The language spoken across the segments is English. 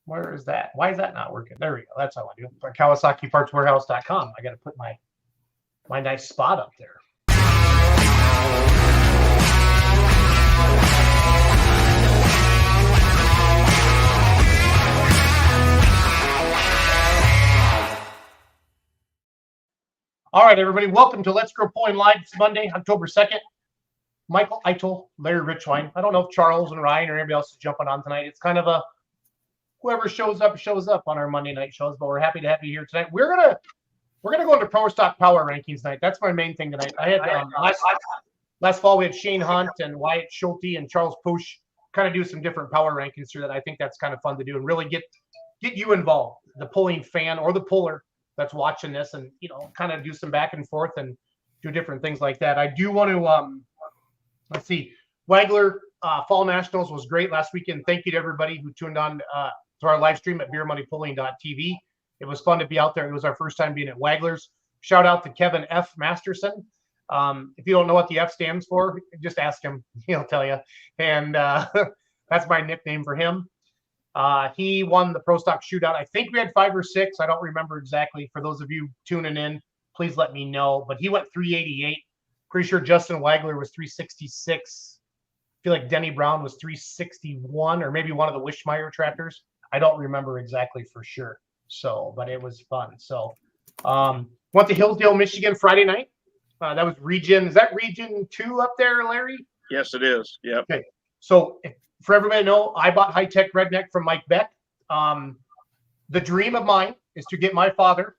Where is that? Why is that not working? There we go. That's how I do. For KawasakiPartsWarehouse.com. I got to put my nice spot up there. All right, everybody. Welcome to Let's Grow Pulling Live. It's Monday, October 2nd. Michael Eitel, Larry Richwine. I don't know if Charles and Ryan or anybody else is jumping on tonight. It's kind of a whoever shows up on our Monday night shows, but we're happy to have you here tonight. We're gonna go into Pro Stock Power Rankings tonight. That's my main thing tonight. I had last fall we had Shane Hunt and Wyatt Schulte and Charles Push kind of do some different power rankings here that I think that's kind of fun to do and really get you involved, the pulling fan or the puller that's watching this, and kind of do some back and forth and do different things like that. I do want to let's see, Wagler Fall Nationals was great last weekend. Thank you to everybody who tuned on to our live stream at beermoneypulling.tv. It was fun to be out there. It was our first time being at Wagler's. Shout out to Kevin F. Masterson. If you don't know what the F stands for, just ask him. He'll tell you. And that's my nickname for him. He won the Pro Stock Shootout. I think we had 5 or 6. I don't remember exactly. For those of you tuning in, please let me know. But he went 388. Pretty sure Justin Wagler was 366. I feel like Denny Brown was 361, or maybe one of the Wishmeyer tractors. I don't remember exactly for sure. So, but it was fun. So, went to Hillsdale, Michigan Friday night. That was region. Is that region 2 up there, Larry? Yes, it is. Yep. Okay. So, for everybody to know, I bought High Tech Redneck from Mike Beck. The dream of mine is to get my father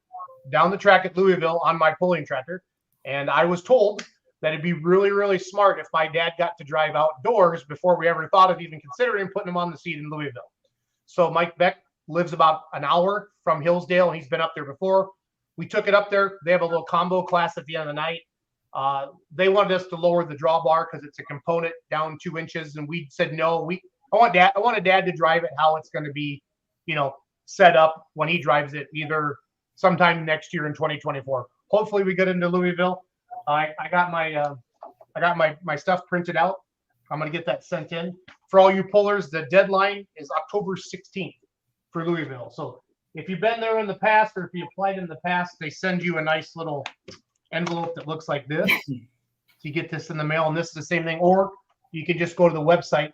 down the track at Louisville on my pulling tractor. And I was told that it'd be really, really smart if my dad got to drive outdoors before we ever thought of even considering putting him on the seat in Louisville. So Mike Beck lives about an hour from Hillsdale, and he's been up there before. We took it up there. They have a little combo class at the end of the night. They wanted us to lower the drawbar because it's a component down 2 inches, and we said no. I wanted dad to drive it how it's going to be, set up when he drives it, either sometime next year in 2024. Hopefully we get into Louisville. I got my stuff printed out. I'm going to get that sent in. For all you pullers, the deadline is October 16th for Louisville. So if you've been there in the past, or if you applied in the past, they send you a nice little envelope that looks like this. You get this in the mail, and this is the same thing. Or you can just go to the website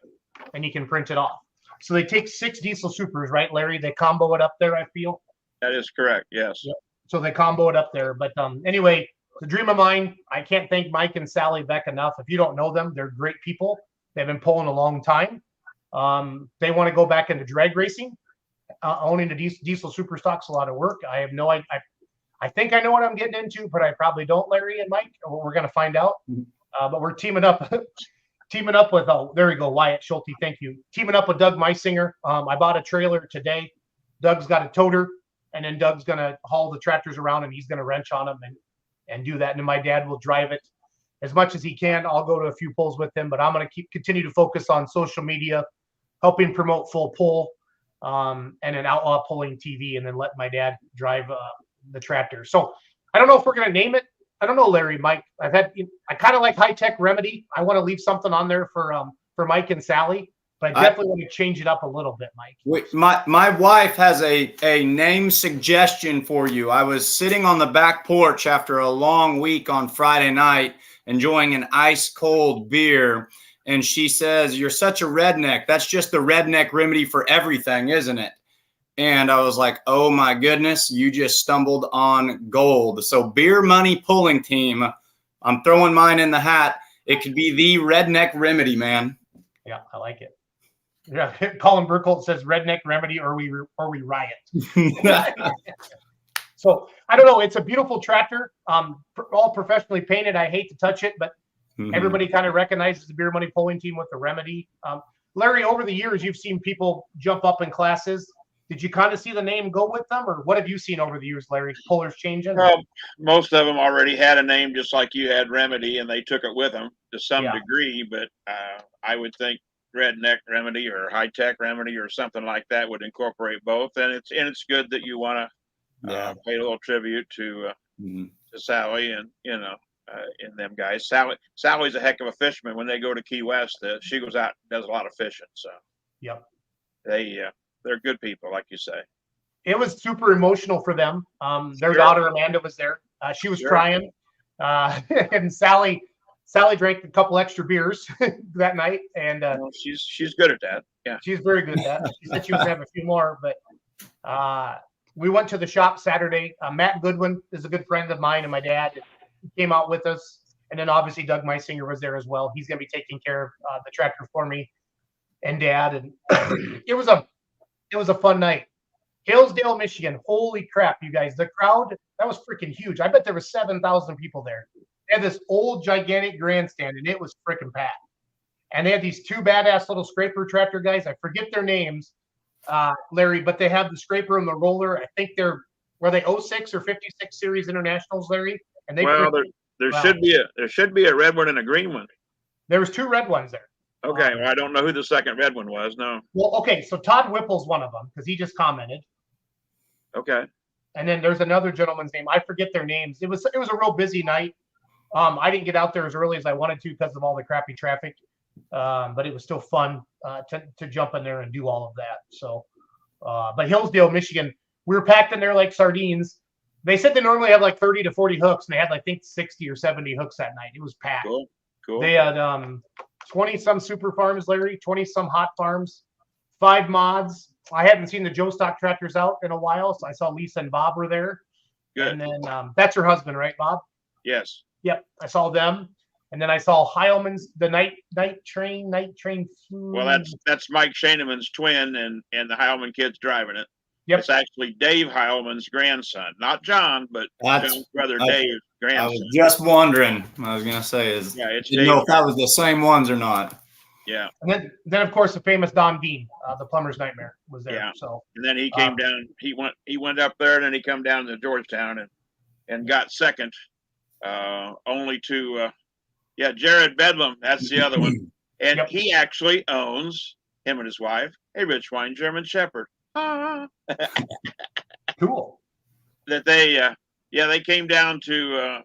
and you can print it off. So they take 6 diesel supers, right, Larry? They combo it up there, I feel. That is correct. Yes. Yep. So they combo it up there. But anyway, the dream of mine, I can't thank Mike and Sally Beck enough. If you don't know them, they're great people. They've been pulling a long time. They want to go back into drag racing. Owning a diesel super stock's a lot of work. I have no idea. I think I know what I'm getting into, but I probably don't, Larry and Mike. We're going to find out. But we're teaming up with, there we go, Wyatt Schulte. Thank you. Teaming up with Doug Meisinger. I bought a trailer today. Doug's got a toter, and then Doug's going to haul the tractors around, and he's going to wrench on them and do that. And then my dad will drive it as much as he can. I'll go to a few pulls with him, but I'm going to continue to focus on social media, helping promote Full Pull, and an Outlaw Pulling TV, and then let my dad drive the tractor. So I don't know if we're going to name it. I don't know, Larry, Mike. I kind of like High Tech Remedy. I want to leave something on there for Mike and Sally, but I definitely want to change it up a little bit, Mike. Wait, my wife has a name suggestion for you. I was sitting on the back porch after a long week on Friday night, enjoying an ice cold beer, and she says, "You're such a redneck. That's just the redneck remedy for everything, isn't it?" And I was like, oh my goodness, you just stumbled on gold. So Beer Money Pulling Team, I'm throwing mine in the hat. It could be the redneck remedy, man. Yeah, I like it. Yeah, Colin Burkholt says redneck remedy or we riot. So I don't know. It's a beautiful tractor. All professionally painted. I hate to touch it, but everybody kind of recognizes the Beer Money Pulling Team with the remedy. Larry, over the years, you've seen people jump up in classes. Did you kind of see the name go with them, or what have you seen over the years, Larry? Pullers changing? Most of them already had a name, just like you had Remedy, and they took it with them to some degree. But I would think Redneck Remedy or High Tech Remedy or something like that would incorporate both. And it's good that you want to pay a little tribute to Sally and and them guys. Sally's a heck of a fisherman. When they go to Key West, she goes out and does a lot of fishing. So yep, they're good people, like you say. It was super emotional for them. Their Sure. daughter Amanda was there. She was Sure. crying, and Sally drank a couple extra beers that night, and Well, she's good at that. Yeah. she's very good at that. She said she was gonna have a few more, but we went to the shop Saturday. Matt Goodwin is a good friend of mine and my dad. He came out with us, and then obviously Doug Meisinger was there as well. He's gonna be taking care of the tractor for me and Dad, and it was a fun night. Hillsdale, Michigan. Holy crap, you guys! The crowd, that was freaking huge. I bet there was 7,000 people there. They had this old gigantic grandstand, and it was freaking packed. And they had these two badass little scraper tractor guys. I forget their names, Larry, but they have the scraper and the roller. I think were they 06 or 56 series internationals, Larry? And they there should be a red one and a green one. There was two red ones there. Okay, well, I don't know who the second red one was. No. Well, okay, so Todd Whipple's one of them because he just commented. Okay. And then there's another gentleman's name. I forget their names. It was a real busy night. I didn't get out there as early as I wanted to because of all the crappy traffic. But it was still fun to jump in there and do all of that. So, but Hillsdale, Michigan, we were packed in there like sardines. They said they normally have like 30 to 40 hooks, and they had, I think, 60 or 70 hooks that night. It was packed. Cool. They had 20 some super farms, Larry, 20 some hot farms, 5 mods. I hadn't seen the Joe Stock tractors out in a while, so I saw Lisa and Bob were there. Good. And then that's her husband, right, Bob? Yes. Yep, I saw them. And then I saw Heilman's the night train. Well, that's Mike Shaneman's twin, and the Heilman kid's driving it. Yep. It's actually Dave Heilman's grandson, not John, but John's brother Dave's grandson. I was just wondering. I was gonna say it's didn't know if that was the same ones or not. Yeah. And then of course the famous Don Dean, the plumber's nightmare, was there. Yeah. So and then he came down. He went up there, and then he come down to Georgetown and got second, only to Jared Bedlam. That's the other one, and he actually owns, him and his wife, a Richwine German Shepherd. Cool. That they came down to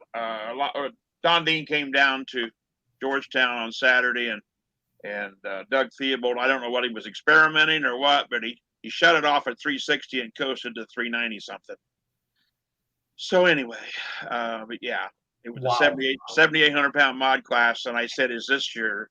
Don Dean came down to Georgetown on Saturday, and Doug Theobald, I don't know what he was experimenting or what, but he shut it off at 360 and coasted to 390 something. So anyway, but yeah, it was a 7,800 pound mod class, and I said, "Is this your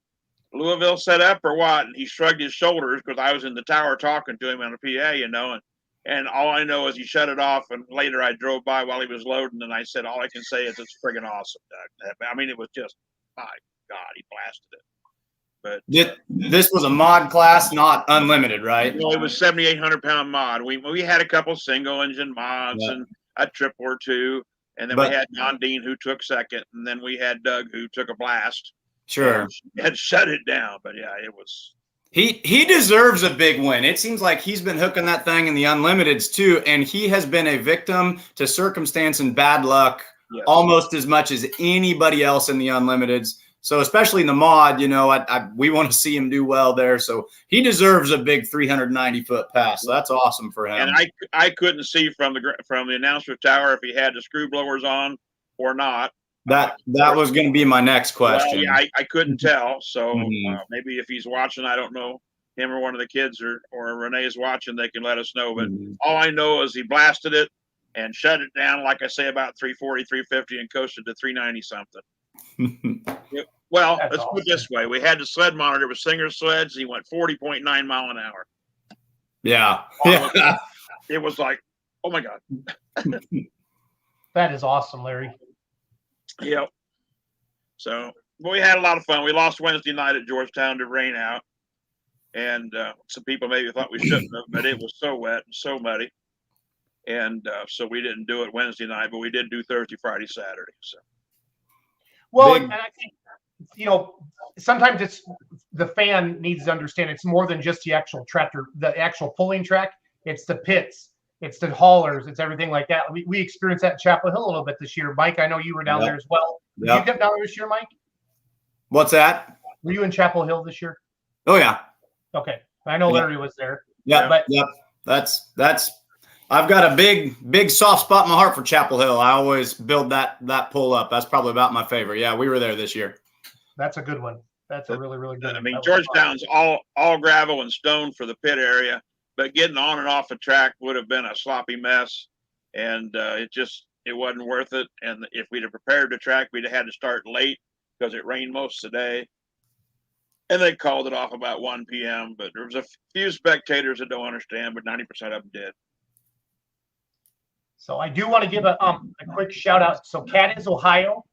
Louisville set up or what?" And he shrugged his shoulders because I was in the tower talking to him on a PA, and all I know is he shut it off. And later I drove by while he was loading, and I said, "All I can say is it's friggin' awesome, Doug." I mean, it was just, my God, he blasted it. But this was a mod class, not unlimited, right? No, it was 7,800 pound mod. We had a couple single engine mods and a triple or two, and then we had Don Dean who took second, and then we had Doug who took a blast. Sure. Had shut it down, but yeah, it was. He deserves a big win. It seems like he's been hooking that thing in the unlimiteds too, and he has been a victim to circumstance and bad luck almost as much as anybody else in the unlimiteds. So especially in the mod, we want to see him do well there. So he deserves a big 390-foot pass. So that's awesome for him. And I couldn't see from the announcer tower if he had the screw blowers on or not. That was going to be my next question. Well, I couldn't tell. So maybe if he's watching, I don't know, him or one of the kids or Renee's watching, they can let us know. But all I know is he blasted it and shut it down, like I say, about 340, 350 and coasted to 390 something. Well, let's put it this way. We had the sled monitor with Singer sleds. He went 40.9 mile an hour. Yeah. It was like, oh my God. That is awesome, Larry. Yep. So we had a lot of fun. We lost Wednesday night at Georgetown to rain out. And some people maybe thought we shouldn't have, but it was so wet and so muddy. And so we didn't do it Wednesday night, but we did do Thursday, Friday, Saturday. So. Well, and I think, sometimes it's the fan needs to understand it's more than just the actual tractor, the actual pulling track. It's the pits, it's the haulers, it's everything like that. We experienced that at Chapel Hill a little bit this year. Mike, I know you were down there as well. Did you get down there this year, Mike? What's that? Were you in Chapel Hill this year? Oh yeah. Okay, I know Larry was there. Yeah, but that's. I've got a big soft spot in my heart for Chapel Hill. I always build that pull up. That's probably about my favorite. Yeah, we were there this year. That's a good one. That's a really, really good one. I mean, Georgetown's all gravel and stone for the pit area. but getting on and off the track would have been a sloppy mess, and it wasn't worth it. And if we'd have prepared the track, we'd have had to start late because it rained most of the day. And they called it off about 1 p.m. But there was a few spectators that don't understand, but 90% of them did. So I do want to give a quick shout out. So Cat is Ohio.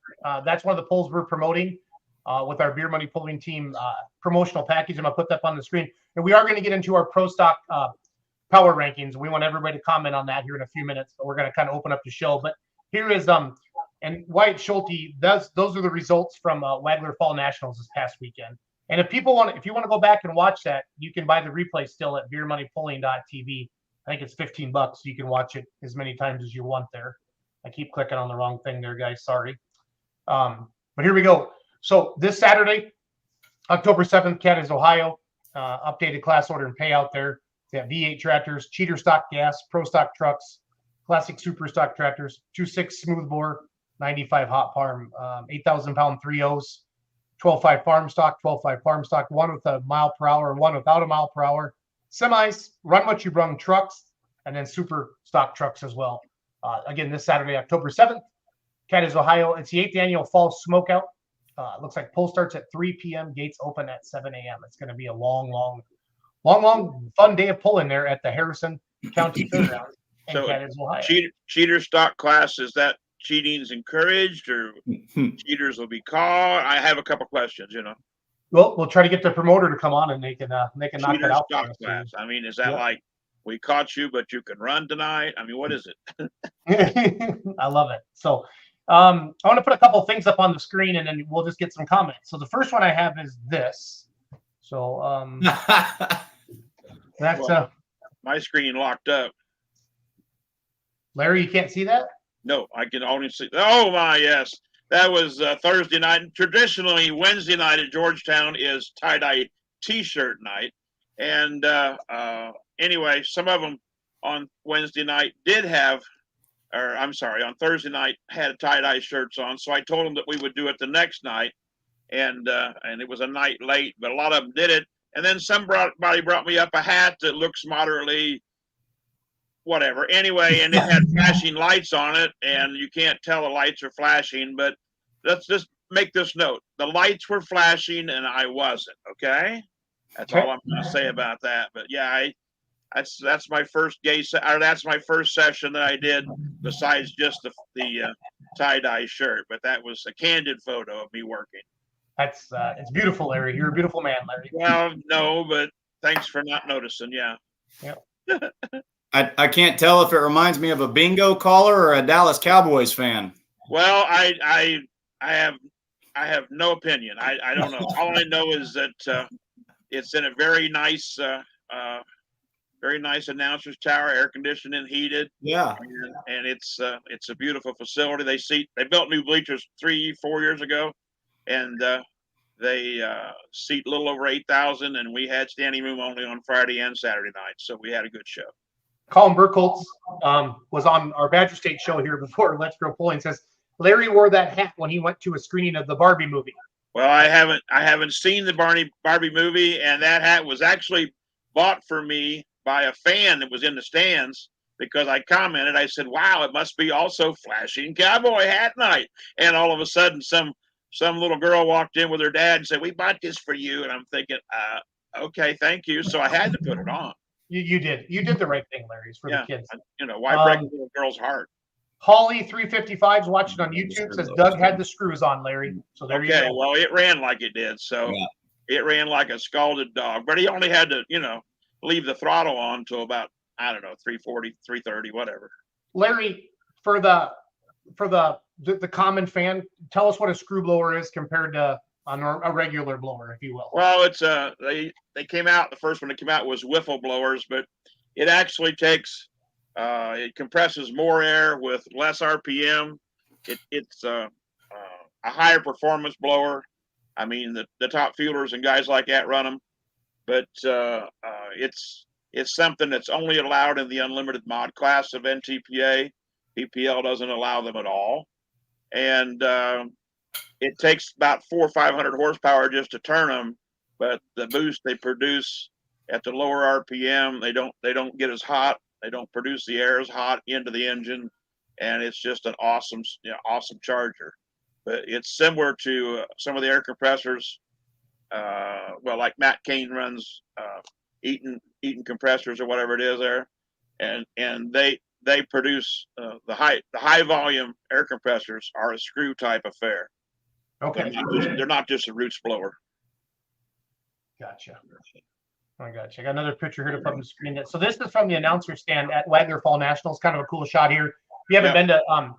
That's one of the polls we're promoting with our Beer Money Pulling Team promotional package. I'm gonna put that up on the screen. And we are going to get into our pro stock power rankings. We want everybody to comment on that here in a few minutes, but we're going to kind of open up the show. But here is and Wyatt Schulte. Those are the results from Wagler Fall Nationals this past weekend. And if you want to go back and watch that, you can buy the replay still at beermoneypulling.tv. I think it's $15. You can watch it as many times as you want there. I keep clicking on the wrong thing there, guys. Sorry. But here we go. So this Saturday, October 7th, Cat is Ohio. Updated class order and payout there. They have V8 tractors, cheater stock gas, pro stock trucks, classic super stock tractors, 2.6 smoothbore, 95 hot farm, 8,000 pound 3.0s, 12.5 farm stock, 12.5 farm stock, one with a mile per hour and one without a mile per hour. Semis, run what you brung trucks, and then super stock trucks as well. Again, this Saturday, October 7th, Cat is Ohio. It's the 8th annual Fall Smokeout. Looks like poll starts at 3 p.m. Gates open at 7 a.m. It's going to be a long, fun day of pulling there at the Harrison County Fairgrounds in So Cat is Ohio. cheater stock class, is that cheating's encouraged or cheaters will be caught? I have a couple questions, Well, we'll try to get the promoter to come on and they can knock that out. Stock class. I mean, is that like we caught you, but you can run tonight? I mean, what is it? I love it. So I want to put a couple of things up on the screen and then we'll just get some comments. So the first one I have is this. So that's my screen locked up. Larry, you can't see that? No, I can only see. Oh my, yes. That was Thursday night. Traditionally, Wednesday night at Georgetown is tie-dye T-shirt night. And anyway, some of them on Wednesday night on Thursday night had tie-dye shirts on. So I told them that we would do it the next night. And it was a night late, but a lot of them did it. And then somebody brought me up a hat that looks moderately whatever. Anyway, and it had flashing lights on it, and you can't tell the lights are flashing, but let's just make this note. The lights were flashing and I wasn't, okay? That's all I'm going to say about that. But yeah, that's my first that's my first session that I did besides just the tie-dye shirt, but that was a candid photo of me working. That's it's beautiful, Larry. You're a beautiful man, Larry. Well, no, but thanks for not noticing. Yeah. Yep. I can't tell if it reminds me of a bingo caller or a Dallas Cowboys fan. Well, I have no opinion. I don't know. All I know is that it's in a very nice announcer's tower, air conditioned and heated. Yeah. And it's a beautiful facility. They built new bleachers 3-4 years ago, and they seat a little over 8,000, and we had standing room only on Friday and Saturday night, so we had a good show. Colin Burkholz was on our Badger State show here before Let's Grow Pulling. Says Larry wore that hat when he went to a screening of the Barbie movie. Well, I haven't seen the Barbie movie, and that hat was actually bought for me by a fan that was in the stands because I commented. I said, "Wow, it must be also flashing cowboy hat night." And all of a sudden, some little girl walked in with her dad and said, "We bought this for you." And I'm thinking, okay, thank you. So I had to put it on. You did the right thing, Larry. It's for the kids. Why break a little girl's heart? Holly 355 is watching on YouTube. Says Doug had the screws on, Larry. So there you go. Well, it ran like it did. So it ran like a scalded dog. But he only had to, leave the throttle on until about, 340, 330, whatever. Larry, for the common fan, tell us what a screw blower is compared to a regular blower, if you will. Well, it's they came out. The first one that came out was wiffle blowers, but it actually takes it compresses more air with less RPM. It's a higher performance blower. I mean, the top fielders and guys like that run them, but it's something that's only allowed in the unlimited mod class of NTPA. PPL doesn't allow them at all, and it takes about 400 or 500 horsepower just to turn them, but the boost they produce at the lower RPM. They don't get as hot. They don't produce the air as hot into the engine, and it's just an awesome, awesome charger. But it's similar to some of the air compressors. Well, like Matt Kane runs Eaton compressors or whatever it is there, and they produce the high volume air compressors are a screw type affair. Okay. They're not just a roots blower. Gotcha. I gotcha. I got another picture here to put on the screen. So this is from the announcer stand at Wagler Fall Nationals. Kind of a cool shot here. If you haven't been to,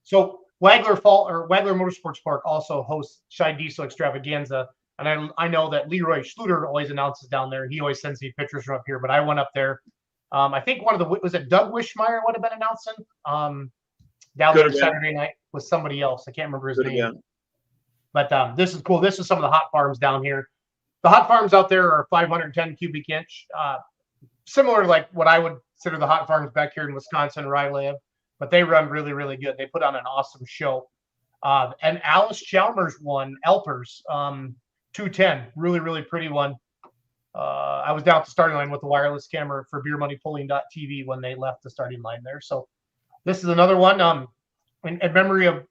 so Wagler Motorsports Park also hosts Shy Diesel Extravaganza. And I know that Leroy Schluter always announces down there. He always sends me pictures from up here, but I went up there. I think was it Doug Wishmeyer would have been announcing down there Saturday night with somebody else. I can't remember his name. But this is cool. This is some of the hot farms down here. The hot farms out there are 510 cubic inch, similar to like what I would consider the hot farms back here in Wisconsin where I live, but they run really, really good. They put on an awesome show. And Alice Chalmers won Elpers 210, really, really pretty one. I was down at the starting line with the wireless camera for BeerMoneyPulling.tv when they left the starting line there. So this is another one. In memory of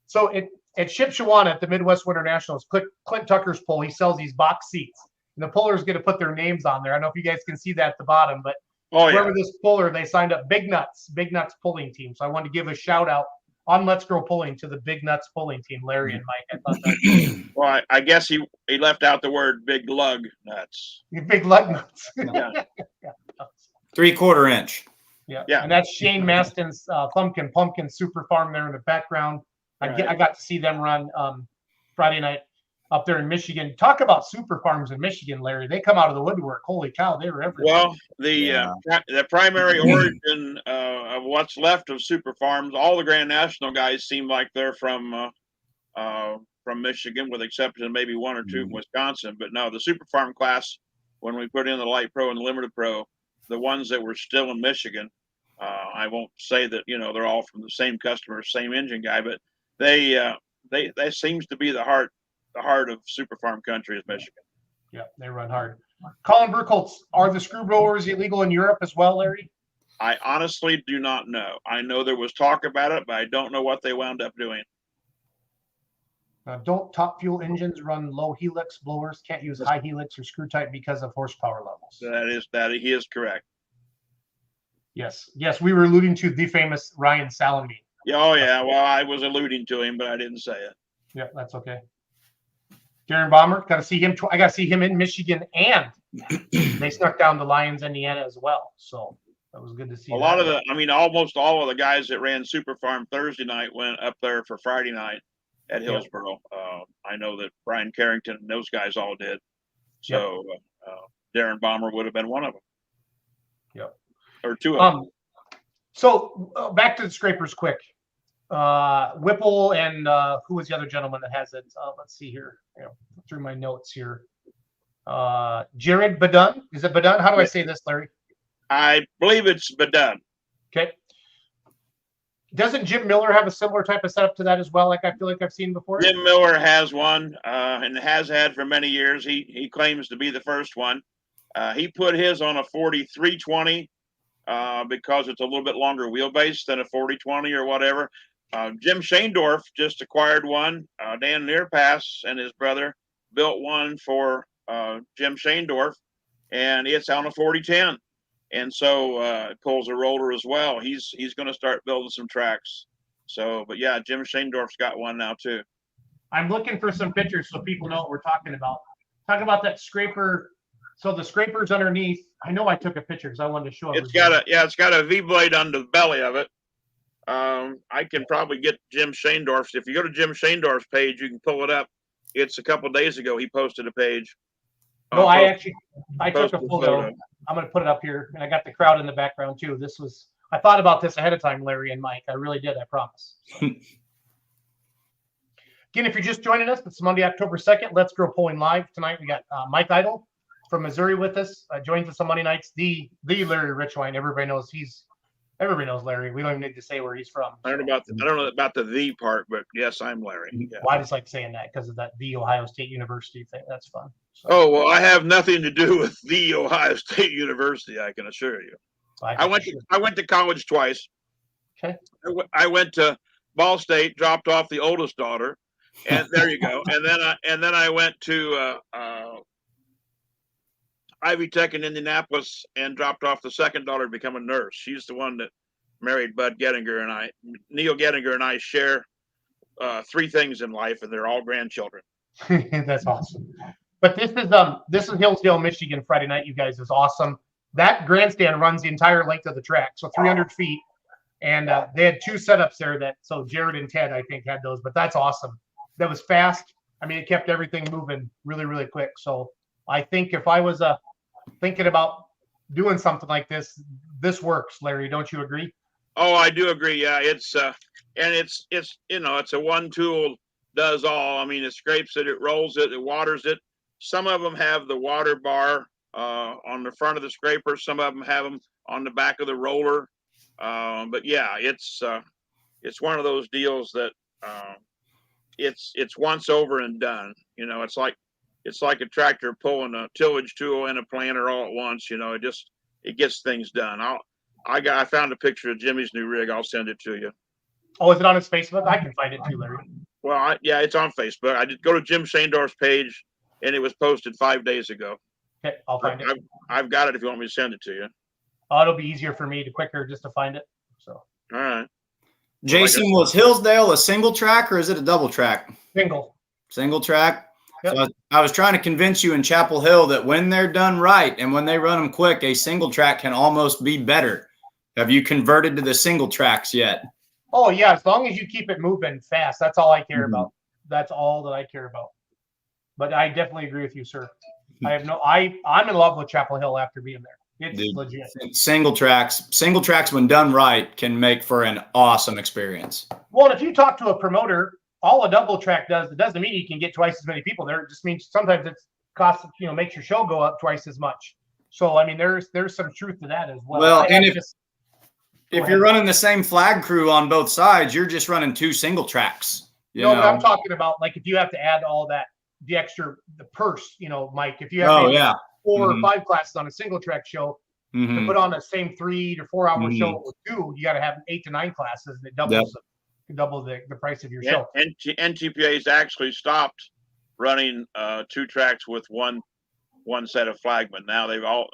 so at Shipshewana at the Midwest Winter Nationals, Clint Tucker's pull, he sells these box seats. And the pullers get to put their names on there. I don't know if you guys can see that at the bottom, but whoever this puller, they signed up Big Nuts pulling team. So I wanted to give a shout out on Let's Grow Pulling to the Big Nuts pulling team, Larry and Mike. I thought that well, I guess he left out the word big lug nuts. Big lug nuts. Yeah. 3/4 inch. Yeah. And that's Shane Maston's Pumpkin Super Farm there in the background. I got to see them run Friday night up there in Michigan. Talk about super farms in Michigan, Larry. They come out of the woodwork. Holy cow, they were everywhere. Well, the primary origin of what's left of super farms, all the Grand National guys seem like they're from Michigan, with the exception of maybe one or two from Wisconsin. But no, the super farm class, when we put in the Light Pro and the Limited Pro, the ones that were still in Michigan, I won't say that they're all from the same customer, same engine guy, but they seems to be the heart of super farm country is Michigan. Yeah, they run hard. Colin Burkholz, are the screw blowers illegal in Europe as well, Larry? I honestly do not know. I know there was talk about it, but I don't know what they wound up doing. Don't top fuel engines run low helix blowers? Can't use high helix or screw type because of horsepower levels. He is correct. Yes, we were alluding to the famous Ryan Salamine. Oh yeah. Well, I was alluding to him, but I didn't say it. Yeah, that's okay. Darren Bomber, got to see him. I got to see him in Michigan, and they snuck down to Lyons, Indiana as well. So that was good to see. Almost all of the guys that ran Super Farm Thursday night went up there for Friday night at Hillsboro. I know that Brian Carrington and those guys all did. So Darren Bomber would have been one of them. Yep. Or two of them. So back to the scrapers quick. Whipple and who was the other gentleman that has it? Let's see here. Through my notes here. Jared Badun. Is it Badun? How do I say this, Larry? I believe it's Badun. Okay. Doesn't Jim Miller have a similar type of setup to that as well? Like I feel like I've seen before. Jim Miller has one and has had for many years. He claims to be the first one. He put his on a 4320 because it's a little bit longer wheelbase than a 4020 or whatever. Jim Shaindorf just acquired one. Dan Nearpass and his brother built one for Jim Shaindorf, and it's on a 4010. And so it pulls a roller as well. He's going to start building some tracks. So, but yeah, Jim Shaindorf's got one now too. I'm looking for some pictures so people know what we're talking about. Talk about that scraper. So the scraper's underneath. I know I took a picture because I wanted to show it. It's got a V blade under the belly of it. I can probably get Jim Shaindorf's. If you go to Jim Shaindorf's page, you can pull it up. It's a couple of days ago. He posted a page. No, I took a photo. I'm going to put it up here, and I got the crowd in the background too. I thought about this ahead of time, Larry and Mike. I really did. I promise. So. Again, if you're just joining us, it's Monday, October 2nd. Let's Grow Pulling live tonight. We got Mike Idle from Missouri with us. Joins us on Monday nights. The Larry Richwine. Everybody knows Larry. We don't even need to say where he's from. I don't know about the part, but yes, I'm Larry. Yeah. Well, I just like saying that because of the Ohio State University thing. That's fun. Oh, well, I have nothing to do with the Ohio State University, I can assure you. I went to college twice. Okay. I went to Ball State, dropped off the oldest daughter, and there you go. And then I went to Ivy Tech in Indianapolis and dropped off the second daughter to become a nurse. She's the one that married Bud Gettinger, and Neil Gettinger and I share three things in life, and they're all grandchildren. That's awesome. But this is Hillsdale, Michigan. Friday night, you guys, is awesome. That grandstand runs the entire length of the track, so 300 feet. And they had two setups there so Jared and Ted, I think, had those. But that's awesome. That was fast. I mean, it kept everything moving really, really quick. So I think if I was thinking about doing something like this, this works, Larry. Don't you agree? Oh, I do agree. Yeah, it's a one tool does all. I mean, it scrapes it, it rolls it, it waters it. Some of them have the water bar on the front of the scraper. Some of them have them on the back of the roller. But yeah, it's one of those deals that it's once over and done. You know, it's like a tractor pulling a tillage tool and a planter all at once. You know, it gets things done. I found a picture of Jimmy's new rig. I'll send it to you. Oh, is it on his Facebook? I can find it too, Larry. Well, yeah, it's on Facebook. I did go to Jim Shaindorf's page, and it was posted 5 days ago. Okay, I'll find it. I've got it if you want me to send it to you. Oh, it'll be easier for me quicker just to find it. So. All right. Jason, was Hillsdale a single track or is it a double track? Single track. Yep. So I was trying to convince you in Chapel Hill that when they're done right and when they run them quick, a single track can almost be better. Have you converted to the single tracks yet? Oh yeah, as long as you keep it moving fast, that's all I care about. That's all that I care about. But I definitely agree with you, sir. I'm in love with Chapel Hill after being there. It's legit. Single tracks when done right can make for an awesome experience. Well, and if you talk to a promoter, all a double track does, it doesn't mean you can get twice as many people there. It just means sometimes it's costs, makes your show go up twice as much. So I mean, there's some truth to that as well. Well, and if you're running the same flag crew on both sides, you're just running two single tracks. But I'm talking about like if you have to add all that, the purse, Mike, if you have 4 or 5 classes on a single track show, to put on the same 3 to 4 hour show with 2, you got to have 8 to 9 classes, and it doubles the price of your show. NTPA's actually stopped running 2 tracks with one set of flagmen. Now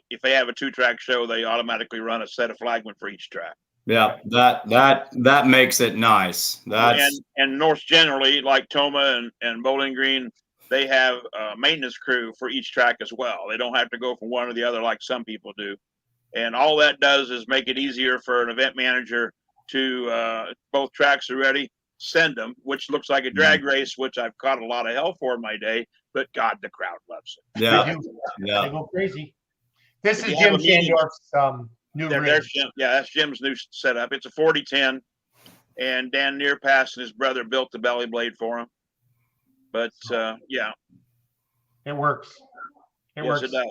if they have a 2-track show, they automatically run a set of flagmen for each track. Yeah, that makes it nice. And North generally, like Toma and Bowling Green, they have a maintenance crew for each track as well. They don't have to go from one or the other like some people do. And all that does is make it easier for an event manager to both tracks are ready, send them, which looks like a drag race, which I've caught a lot of hell for in my day, but God, the crowd loves it. Yeah. They go crazy. This is Jim Shaindorf's new rig. That's Jim's new setup. It's a 40-10, and Dan Nearpass and his brother built the belly blade for him. But yeah, it works. It works. It does.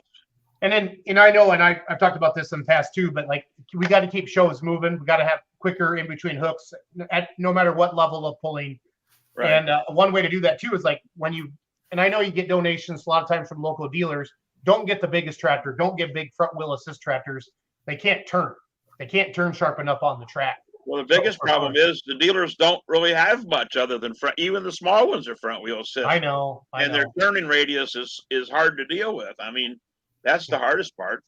And then, I know, and I've talked about this in the past too, but like we got to keep shows moving. We got to have quicker in between hooks at no matter what level of pulling. Right. And one way to do that too is like and I know you get donations a lot of times from local dealers. Don't get the biggest tractor. Don't get big front wheel assist tractors. They can't turn. They can't turn sharp enough on the track. Well, the biggest problem is the dealers don't really have much other than front. Even the small ones are front wheel assist. I know. And their turning radius is hard to deal with. I mean, that's the hardest part.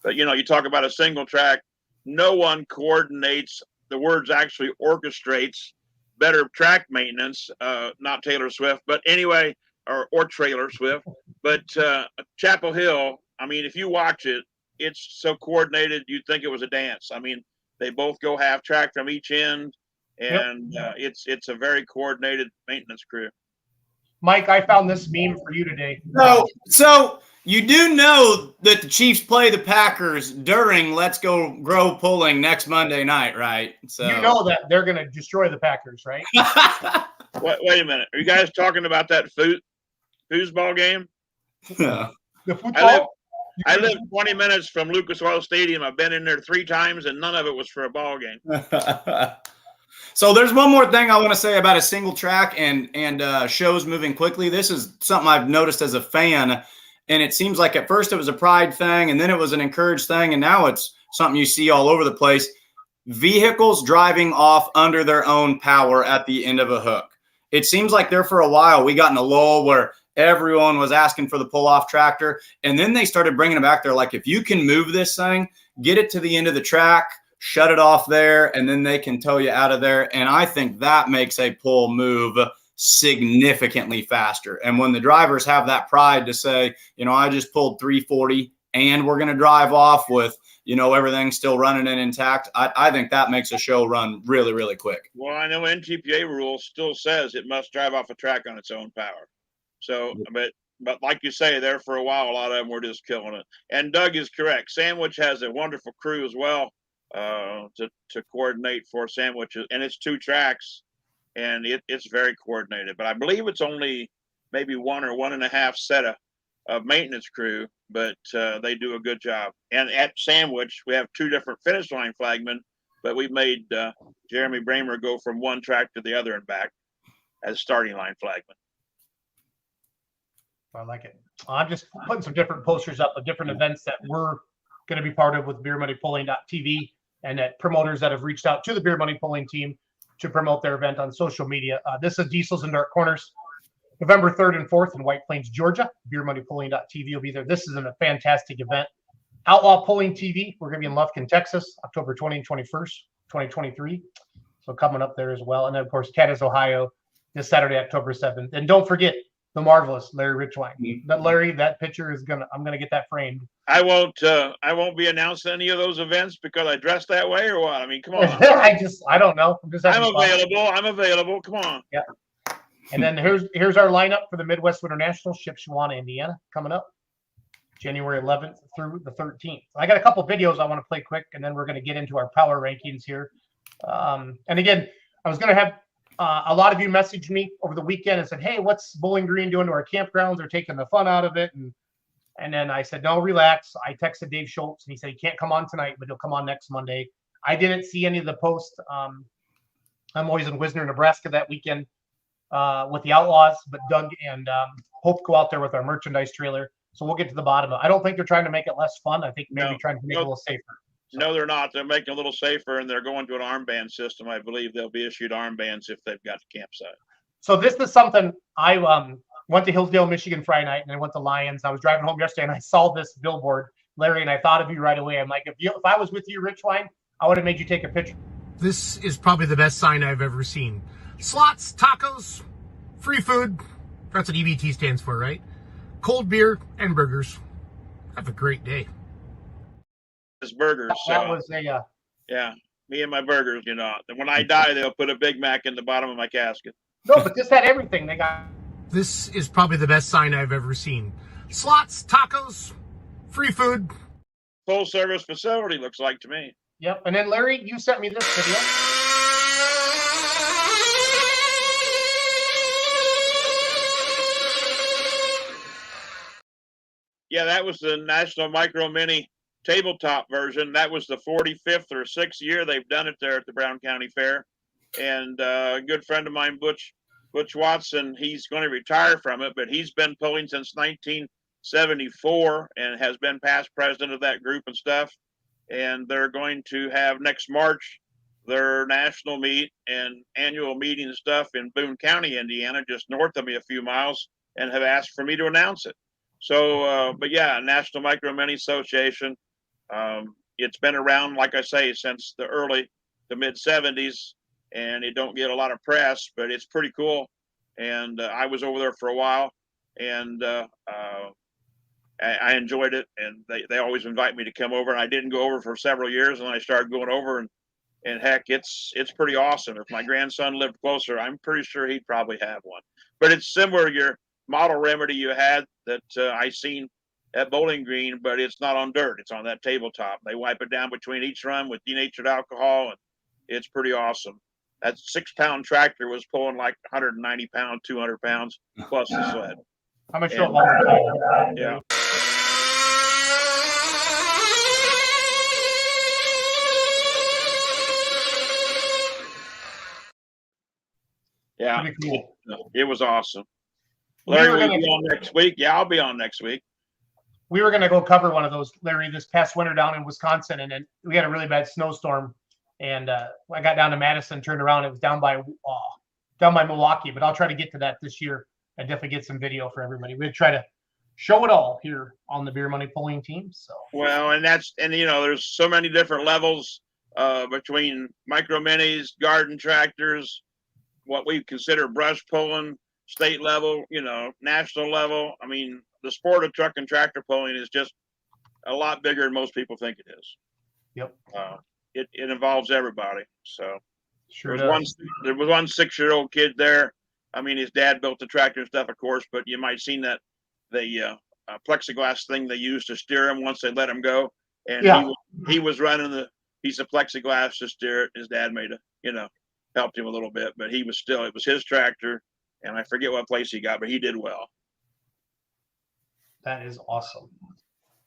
But you talk about a single track. No one coordinates. The words actually orchestrates better track maintenance. Not Taylor Swift, but anyway, or Trailer Swift. But Chapel Hill. I mean, if you watch it, it's so coordinated. You'd think it was a dance. I mean. They both go half track from each end, and it's a very coordinated maintenance crew. Mike, I found this meme for you today. So you do know that the Chiefs play the Packers during Let's Go Grow Pulling next Monday night, right? So you know that they're going to destroy the Packers, right? Wait a minute. Are you guys talking about that foosball game? Yeah. The football? I live 20 minutes from Lucas Oil Stadium. I've been in there 3 times, and none of it was for a ball game. So there's one more thing I want to say about a single track and shows moving quickly. This is something I've noticed as a fan, and it seems like at first it was a pride thing, and then it was an encouraged thing, and now it's something you see all over the place. Vehicles driving off under their own power at the end of a hook. It seems like there for a while we got in a lull where everyone was asking for the pull-off tractor, and then they started bringing it back. They're like, if you can move this thing, get it to the end of the track, shut it off there, and then they can tow you out of there. And I think that makes a pull move significantly faster. And when the drivers have that pride to say, you know, I just pulled 340 and we're going to drive off with, you know, everything still running and intact, I think that makes a show run really, really quick. Well, I know NTPA rule still says it must drive off a track on its own power. So, but like you say, there for a while, a lot of them were just killing it. And Doug is correct. Sandwich has a wonderful crew as well to coordinate for Sandwiches, and it's 2 tracks, and it's very coordinated. But I believe it's only maybe 1 or 1.5 set of maintenance crew, but they do a good job. And at Sandwich, we have 2 different finish line flagmen, but we've made Jeremy Bramer go from one track to the other and back as starting line flagman. I like it. I'm just putting some different posters up of different events that we're going to be part of with BeerMoneyPulling.tv, and that promoters that have reached out to the Beer Money Pulling team to promote their event on social media. This is Diesels and Dark Corners, November 3rd and 4th in White Plains, Georgia. BeerMoneyPulling.tv will be there. This is a fantastic event. Outlaw Pulling TV, we're going to be in Lufkin, Texas, October 20 and 21st, 2023. So coming up there as well. And then, of course, Cadiz, Ohio, this Saturday, October 7th. And don't forget, the marvelous Larry Richwine. But Larry, that picture is I'm gonna get that framed. I won't be announcing any of those events because I dress that way or what? I mean, come on. I don't know. I'm available. Come on. Yeah. And then here's our lineup for the Midwest Winter Nationals, Shipshewana, Indiana, coming up January 11th through the 13th. I got a couple videos I want to play quick, and then we're going to get into our power rankings here. And again, I was going to have a lot of you messaged me over the weekend and said, hey, what's Bowling Green doing to our campgrounds? They're taking the fun out of it. And then I said, no, relax. I texted Dave Schultz, and he said he can't come on tonight, but he'll come on next Monday. I didn't see any of the posts. I'm always in Wisner, Nebraska that weekend with the Outlaws, but Doug and Hope go out there with our merchandise trailer. So we'll get to the bottom of it. I don't think they're trying to make it less fun. I think maybe trying to make it a little safer. So. No, they're not. They're making it a little safer, and they're going to an armband system. I believe they'll be issued armbands if they've got the campsite. So this is something I went to Hillsdale, Michigan Friday night, and I went to Lions. I was driving home yesterday, and I saw this billboard, Larry, and I thought of you right away. I'm like, if I was with you, Richwine, I would have made you take a picture. This is probably the best sign I've ever seen. Slots, tacos, free food. That's what EBT stands for, right? Cold beer and burgers. Have a great day. Burgers. That was a yeah, me and my burgers. You know, when I die, they'll put a Big Mac in the bottom of my casket. No, but this had everything. They got. This is probably the best sign I've ever seen. Slots, tacos, free food. Full service facility looks like to me. Yep. And then Larry, you sent me this video. Yeah, that was the National Micro Mini tabletop version. That was the 45th or 6th year they've done it there at the Brown County Fair. And a good friend of mine, Butch Watson, he's going to retire from it, but he's been pulling since 1974 and has been past president of that group and stuff. And they're going to have next March their national meet and annual meeting and stuff in Boone County, Indiana, just north of me a few miles, and have asked for me to announce it. So, but yeah, National Micro Mini Association. It's been around, like I say, since the mid 70s, and it don't get a lot of press, but it's pretty cool. And I was over there for a while, and I enjoyed it. And they always invite me to come over, and I didn't go over for several years, and then I started going over, and heck, it's pretty awesome. If my grandson lived closer, I'm pretty sure he'd probably have one. But it's similar to your model remedy you had that I seen at Bowling Green, but it's not on dirt. It's on that tabletop. They wipe it down between each run with denatured alcohol, and it's pretty awesome. That 6-pound tractor was pulling like 190 pounds, 200 pounds plus the sled. How much? Yeah. Yeah, Pretty cool. it was awesome. We Larry, were will gonna- you be on next week? Yeah, I'll be on next week. We were going to go cover one of those, Larry, this past winter down in Wisconsin, and then we had a really bad snowstorm. And I got down to Madison, turned around, it was down by Milwaukee. But I'll try to get to that this year and definitely get some video for everybody. We'd try to show it all here on the Beer Money Pulling team. So Well, and there's so many different levels between micro minis, garden tractors, what we consider brush pulling, state level, national level. I mean, the sport of truck and tractor pulling is just a lot bigger than most people think it is. Yep. It involves everybody. So sure there was one 6-year-old kid there. I mean, his dad built the tractor and stuff, of course, but you might have seen that the plexiglass thing they used to steer him once they let him go. And he was running the piece of plexiglass to steer it. His dad helped him a little bit, but it was his tractor. And I forget what place he got, but he did well. That is awesome.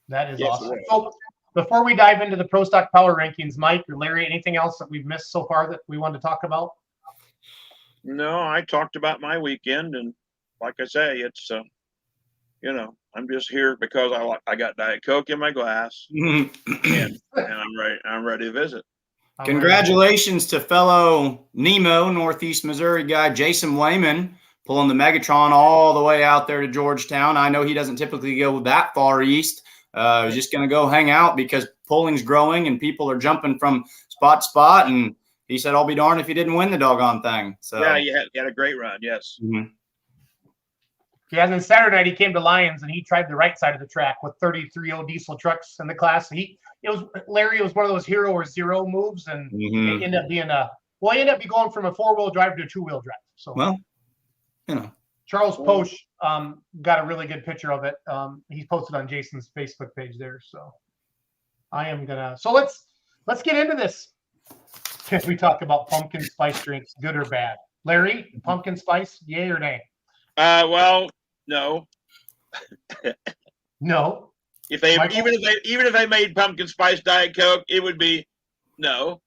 That is Yes, awesome. So before we dive into the Pro Stock Power Rankings, Mike or Larry, anything else that we've missed so far that we wanted to talk about? No, I talked about my weekend, and like I say, it's I'm just here because I got Diet Coke in my glass, and I'm ready to visit. Congratulations to fellow Nemo, Northeast Missouri guy, Jason Wayman, pulling the Megatron all the way out there to Georgetown. I know he doesn't typically go that far east. He's just going to go hang out because pulling's growing and people are jumping from spot to spot. And he said, I'll be darned if he didn't win the doggone thing. So yeah, he had a great run. Yes. Mm-hmm. Yeah, and then Saturday night he came to Lions and he tried the right side of the track with 33 diesel trucks in the class. Larry was one of those hero or zero moves, and it ended up being he ended up going from a 4-wheel drive to a 2-wheel drive. So Charles Posch got a really good picture of it. He's posted on Jason's Facebook page there. So let's get into this as we talk about pumpkin spice drinks, good or bad. Larry, pumpkin spice, yay or nay? Well, no. No. Even if they made pumpkin spice Diet Coke, it would be no.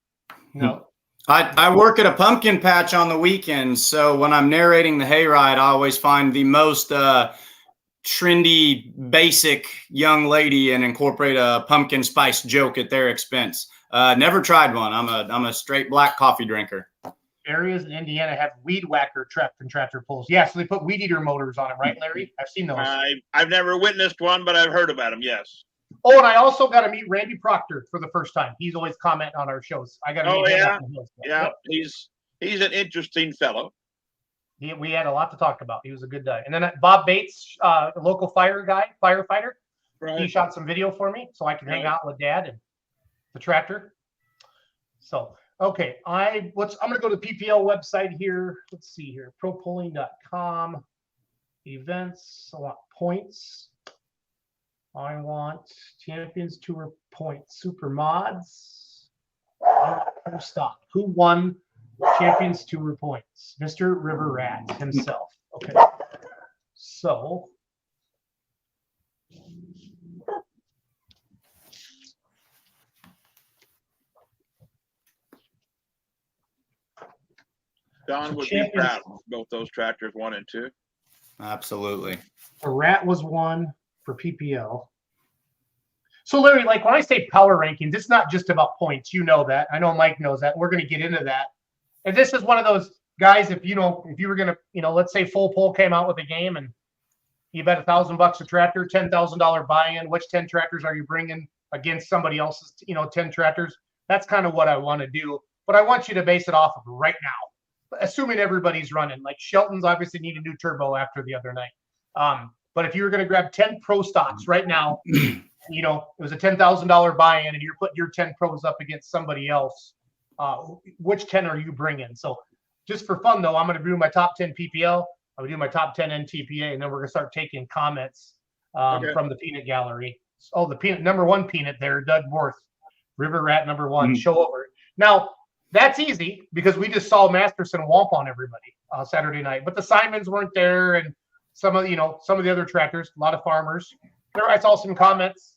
No. I work at a pumpkin patch on the weekends, so when I'm narrating the hayride, I always find the most trendy, basic young lady and incorporate a pumpkin spice joke at their expense. Never tried one. I'm a straight black coffee drinker. Areas in Indiana have weed whacker truck and tractor pulls. Yeah, so they put weed eater motors on them, right, Larry? I've seen those. I've never witnessed one, but I've heard about them. Yes. Oh, and I also got to meet Randy Proctor for the first time. He's always commenting on our shows. I got to meet him. Yeah. He's an interesting fellow. We had a lot to talk about. He was a good guy. And then Bob Bates, a local firefighter. Right. He shot some video for me so I can hang out with Dad and the tractor. So, okay, I'm going to go to the PPL website here. Let's see here, propulling.com, events. I want points. I want Champions Tour points, super mods. Pro Stock. Who won Champions Tour points? Mr. River Rat himself. Okay, so Don would be proud of both those tractors, 1 and 2. Absolutely. The Rat was 1 for PPL. So Larry, like when I say power rankings, it's not just about points. You know that. I know Mike knows that. We're going to get into that. And this is one of those guys, if you were going to, let's say Full Pull came out with a game and you bet $1,000 a tractor, $10,000 buy-in. Which 10 tractors are you bringing against somebody else's, 10 tractors? That's kind of what I want to do. But I want you to base it off of right now, assuming everybody's running. Like Shelton's obviously need a new turbo after the other night. But if you were going to grab 10 pro stocks right now, it was a $10,000 buy-in and you're putting your 10 pros up against somebody else, which 10 are you bringing? So just for fun, though, I'm going to do my top 10 PPL. I'm going to do my top 10 NTPA, and then we're going to start taking comments from the peanut gallery. Oh, the peanut, number 1 peanut there, Doug Worth, River Rat number 1, show over. Now, that's easy because we just saw Masterson womp on everybody Saturday night. But the Simons weren't there, and some of the other tractors, a lot of farmers. I saw some comments.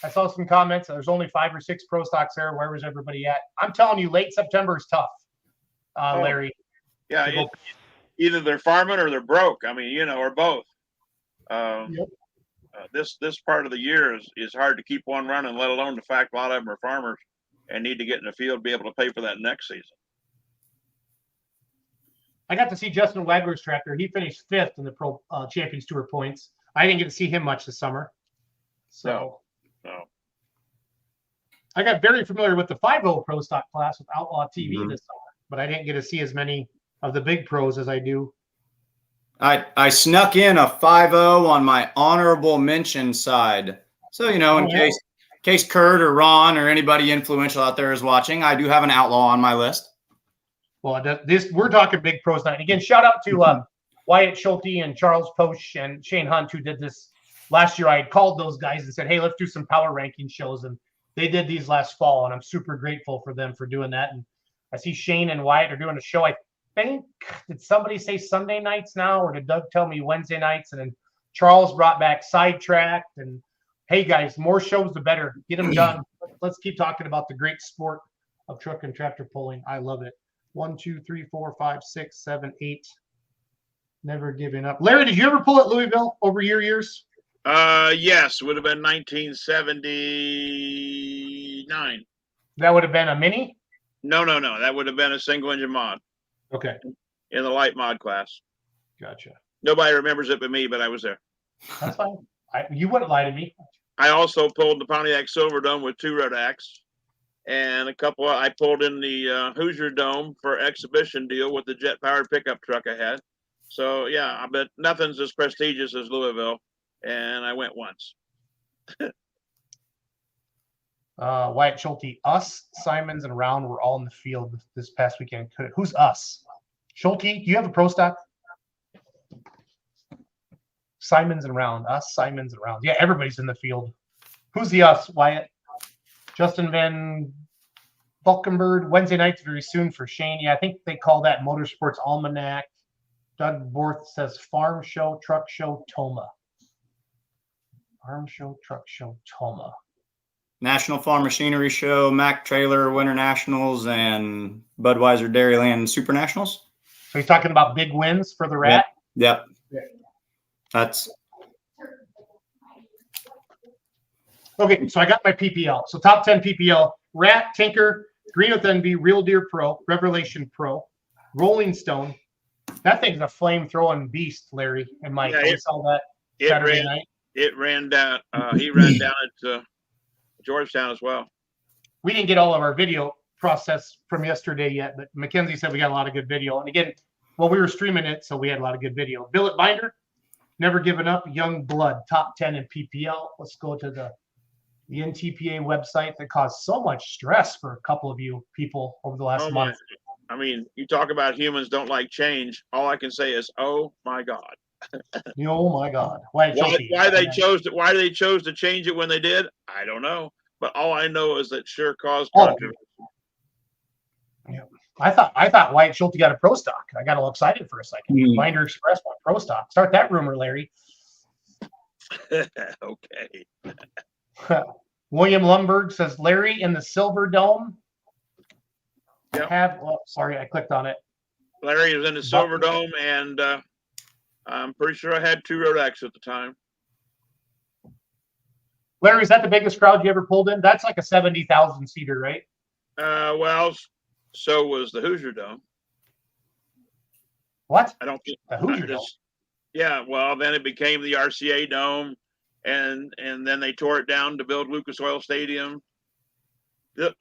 There's only 5 or 6 pro stocks there. Where was everybody at? I'm telling you, late September is tough, Larry. Yeah, either they're farming or they're broke. I mean, or both. Yep. This part of the year is hard to keep one running, let alone the fact a lot of them are farmers and need to get in the field to be able to pay for that next season. I got to see Justin Wagler's tractor. He finished 5th in the Pro Champions Tour points. I didn't get to see him much this summer. So No. I got very familiar with the 5.0 Pro Stock class with Outlaw TV this summer, but I didn't get to see as many of the big pros as I do. I snuck in a 5.0 on my honorable mention side. So, in case Kurt or Ron or anybody influential out there is watching, I do have an Outlaw on my list. Well, we're talking big pros night. Again, shout out to Wyatt Schulte and Charles Posch and Shane Hunt, who did this last year. I had called those guys and said, hey, let's do some power ranking shows. And they did these last fall, and I'm super grateful for them for doing that. And I see Shane and Wyatt are doing a show. I think, did somebody say Sunday nights now, or did Doug tell me Wednesday nights? And then Charles brought back Sidetracked. And hey, guys, more shows the better. Get them done. Let's keep talking about the great sport of truck and tractor pulling. I love it. 1, 2, 3, 4, 5, 6, 7, 8. Never giving up. Larry, did you ever pull at Louisville over your years? Yes, would have been 1979. That would have been a mini? No. That would have been a single engine mod. Okay. In the light mod class. Gotcha. Nobody remembers it but me, but I was there. That's fine. You wouldn't lie to me. I also pulled the Pontiac Silverdome with 2 Rodaks. And I pulled in the Hoosier Dome for exhibition deal with the jet powered pickup truck I had. So yeah, I bet nothing's as prestigious as Louisville. And I went once. Wyatt Schulte, us, Simons, and Round were all in the field this past weekend. Who's us? Schulte, do you have a pro stock? Simons and Round. Us, Simons, and Round. Yeah, everybody's in the field. Who's the us, Wyatt? Justin Van Valkenburg. Wednesday nights very soon for Shane. Yeah, I think they call that Motorsports Almanac. Doug Borth says Farm Show, Truck Show, Toma. Farm Show, Truck Show, Toma. National Farm Machinery Show, Mack Trailer Winter Nationals, and Budweiser Dairyland Super Nationals. So he's talking about big wins for the Rat? Yep. That's okay. So I got my PPL. So top 10 PPL: Rat, Tinker, Green with Envy, Real Deer Pro, Revelation Pro, Rolling Stone. That thing's a flame throwing beast, Larry and Mike. Yeah, we saw that Saturday night. It ran down. He ran down at Georgetown as well. We didn't get all of our video process from yesterday yet, but Mackenzie said we got a lot of good video. And again, well, we were streaming it, so we had a lot of good video. Billet Binder, Never Given Up, Young Blood, top 10 in PPL. Let's go to the NTPA website that caused so much stress for a couple of you people over the last month. I mean, you talk about humans don't like change. All I can say is, oh my God. Oh my God! Why they chose to change it when they did, I don't know. But all I know is that sure caused controversy. Yeah, I thought Wyatt Schulte got a pro stock. I got all excited for a second. Binder Express won pro stock. Start that rumor, Larry. Okay. William Lumberg says Larry in the Silver Dome. Yep. Sorry, I clicked on it. Larry is in the Silver Dome, and I'm pretty sure I had 2 Rodaks at the time. Larry, is that the biggest crowd you ever pulled in? That's like a 70,000 seater, right? Well, so was the Hoosier Dome. What? I don't think the Hoosier Dome. Yeah, well, then it became the RCA Dome, and then they tore it down to build Lucas Oil Stadium. The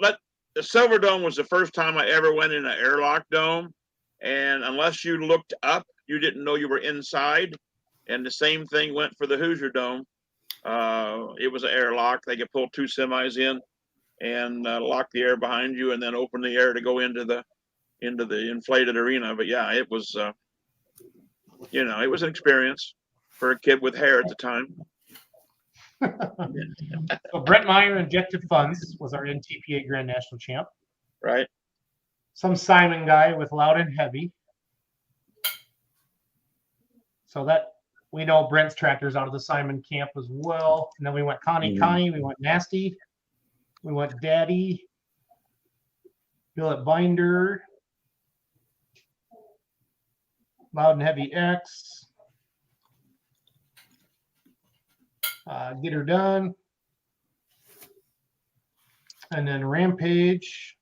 Silver Dome was the first time I ever went in an airlock dome, and unless you looked up, you didn't know you were inside. And the same thing went for the Hoosier Dome. It was an airlock. They could pull 2 semis in and lock the air behind you, and then open the air to go into the inflated arena. But yeah, it was it was an experience for a kid with hair at the time. So Brett Meyer, Injective Funds, was our NTPA Grand National champ. Right. Some Simon guy with Loud and Heavy. So that we know Brent's tractors out of the Simon camp as well. And then we went Connie, we went Nasty, we went Daddy, Billet Binder. Loud and Heavy X. Get Her Done. And then Rampage.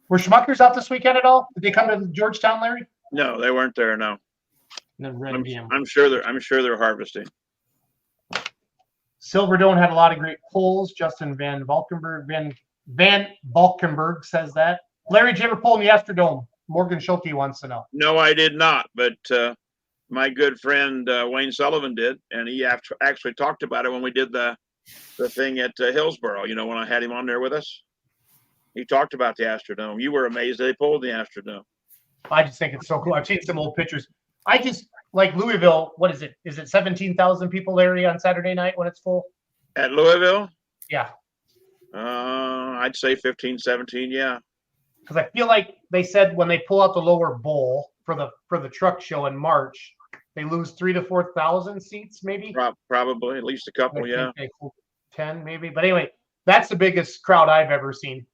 Were Schmuckers out this weekend at all? Did they come to Georgetown, Larry? No, they weren't there. No, And then Red DM. I'm sure they're harvesting. Silverdome had a lot of great polls. Justin Van Valkenburg says that. Larry, did you ever poll in the Astrodome? Morgan Schulte wants to know. No, I did not. But my good friend Wayne Sullivan did, and he actually talked about it when we did the thing at Hillsboro. You know, when I had him on there with us, he talked about the Astrodome. You were amazed they pulled the Astrodome. I just think it's so cool. I've seen some old pictures. I just like Louisville. What is it? Is it 17,000 people, Larry, on Saturday night when it's full? At Louisville? Yeah. I'd say 15, 17. Yeah. Because I feel like they said when they pull out the lower bowl for the truck show in March, they lose 3,000 to 4,000 seats, maybe. Probably at least a couple. Yeah. 10 maybe. But anyway, that's the biggest crowd I've ever seen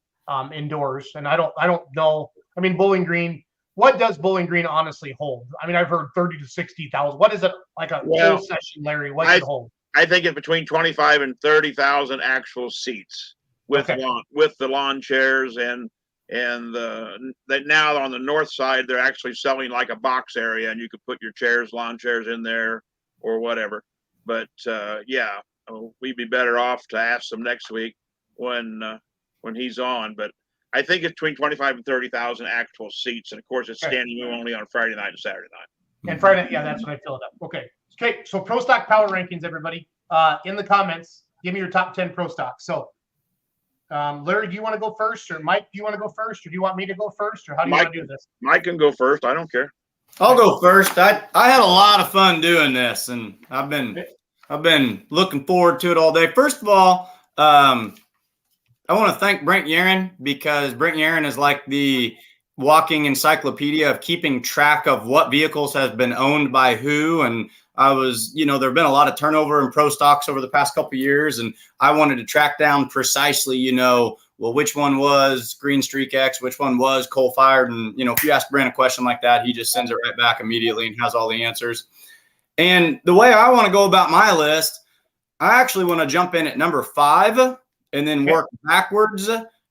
indoors. And I don't know. I mean, Bowling Green. What does Bowling Green honestly hold? I mean, I've heard 30 to 60,000. What is it like a full session, Larry? What does it hold? I think it's between 25 and 30,000 actual seats with the lawn chairs and now on the north side they're actually selling like a box area and you could put your lawn chairs in there or whatever. But we'd be better off to ask them next week when he's on. But I think it's between 25 and 30,000 actual seats, and of course it's standing room only on Friday night and Saturday night. And Friday, yeah, that's when I fill it up. Okay. So Pro Stock Power Rankings, everybody. In the comments, give me your top 10 Pro Stocks. So, Larry, do you want to go first, or Mike, do you want to go first, or do you want me to go first, or how do you want to do this? Mike can go first. I don't care. I'll go first. I had a lot of fun doing this, and I've been looking forward to it all day. First of all, I want to thank Brent Yaron, because Brent Yaron is like the walking encyclopedia of keeping track of what vehicles has been owned by who. And there have been a lot of turnover in pro stocks over the past couple of years. And I wanted to track down precisely, which one was Green Streak X, which one was coal fired. And, if you ask Brent a question like that, he just sends it right back immediately and has all the answers. And the way I want to go about my list, I actually want to jump in at number 5 and then work backwards,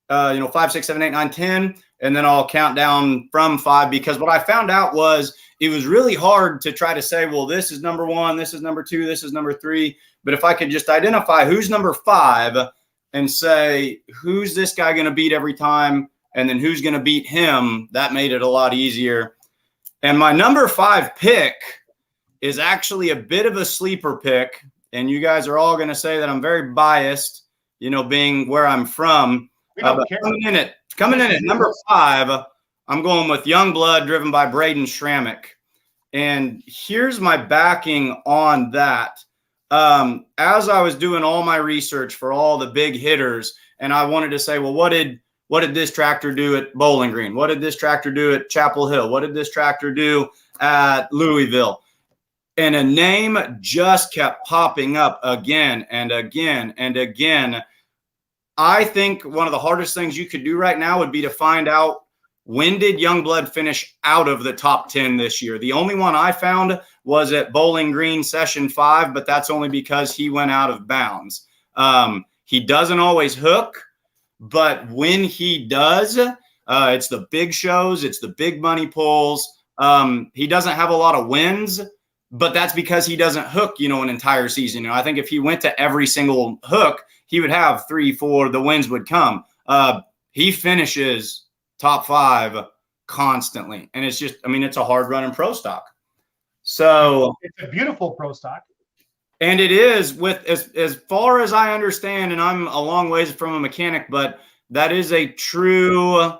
5, 6, 7, 8, 9, 10. And then I'll count down from 5, because what I found out was it was really hard to try to say, well, this is number 1, this is number 2, this is number 3. But if I could just identify who's number 5 and say, who's this guy going to beat every time? And then who's going to beat him? That made it a lot easier. And my number 5 pick is actually a bit of a sleeper pick. And you guys are all going to say that I'm very biased, being where I'm from. But coming in at number 5, I'm going with Youngblood, driven by Braden Schrammick. And here's my backing on that. As I was doing all my research for all the big hitters, and I wanted to say, well, what did this tractor do at Bowling Green? What did this tractor do at Chapel Hill? What did this tractor do at Louisville? And a name just kept popping up again and again and again. I think one of the hardest things you could do right now would be to find out, when did Youngblood finish out of the top 10 this year? The only one I found was at Bowling Green Session 5, but that's only because he went out of bounds. He doesn't always hook, but when he does, it's the big shows, it's the big money pulls. He doesn't have a lot of wins, but that's because he doesn't hook, an entire season. I think if he went to every single hook, he would have 3, 4, the wins would come. He finishes top 5 constantly. And it's just, it's a hard running pro stock. So it's a beautiful pro stock. And it is, with as far as I understand, and I'm a long ways from a mechanic, but that is a true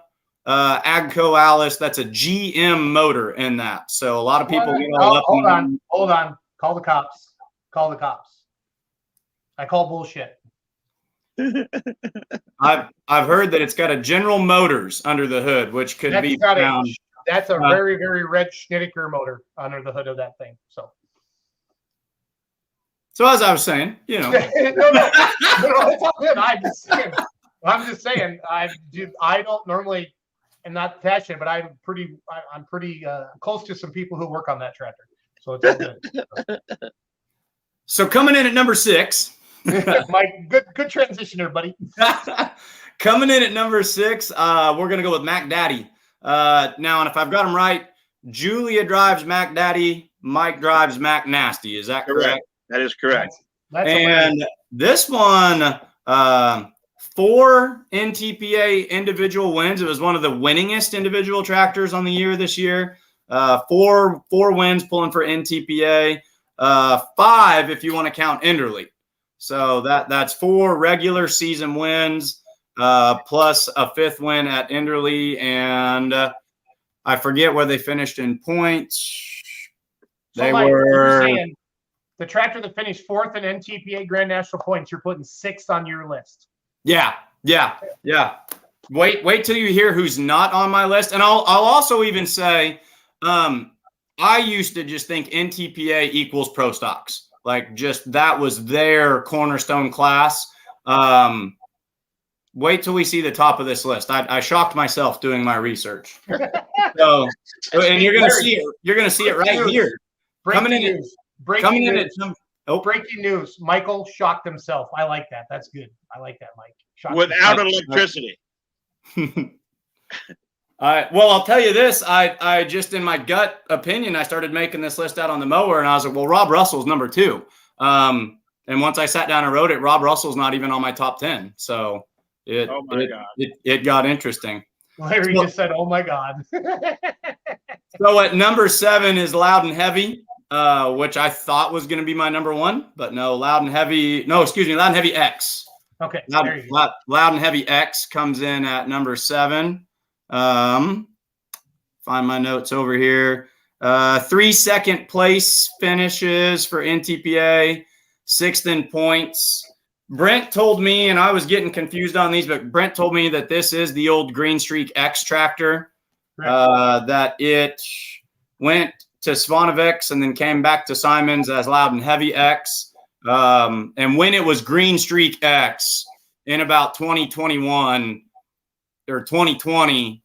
Agco Alice. That's a GM motor in that. So a lot of people get all up. Hold on. Call the cops. I call bullshit. I've heard that it's got a General Motors under the hood, which could be found. That's a very, very red Schnittiker motor under the hood of that thing. So as I was saying, no, it's all good. I'm just saying. I don't normally am not passionate, but I'm pretty close to some people who work on that tractor. So it's all good. So coming in at number 6. Mike, good transition there, buddy. Coming in at number 6, we're going to go with Mac Daddy. Now, and if I've got them right, Julia drives Mac Daddy, Mike drives Mac Nasty. Is that correct? That is correct. That's and this one, 4 NTPA individual wins. It was one of the winningest individual tractors on the year this year. 4 wins pulling for NTPA. 5 if you want to count Enderley. So that's 4 regular season wins, plus a 5th win at Enderley, and I forget where they finished in points. So They Mike, were you're saying the tractor that finished 4th in NTPA Grand National points, you're putting 6th on your list. yeah. Wait till you hear who's not on my list, and I'll also even say, I used to just think NTPA equals Pro Stocks. Like, just that was their cornerstone class. Wait till we see the top of this list. I shocked myself doing my research. So, and you're gonna see it. You're gonna see it right here. Breaking news. Michael shocked himself. I like that. That's good. I like that, Mike. Shocked Without electricity. Well, I'll tell you this. I just, in my gut opinion, I started making this list out on the mower, and I was like, well, Rob Russell's number 2. And once I sat down and wrote it, Rob Russell's not even on my top 10. So it got interesting. Larry just said, oh my God. So at number 7 is Loud and Heavy, which I thought was going to be my number 1, but no, Loud and Heavy X. Okay. Loud and Heavy X comes in at number 7. Find my notes over here. 3 second place finishes for NTPA, 6th in points. Brent told me, and I was getting confused on these, but Brent told me that this is the old Green Streak X tractor, that it went to Svanovix and then came back to Simons as Loud and Heavy X. And when it was Green Streak X in about 2021 or 2020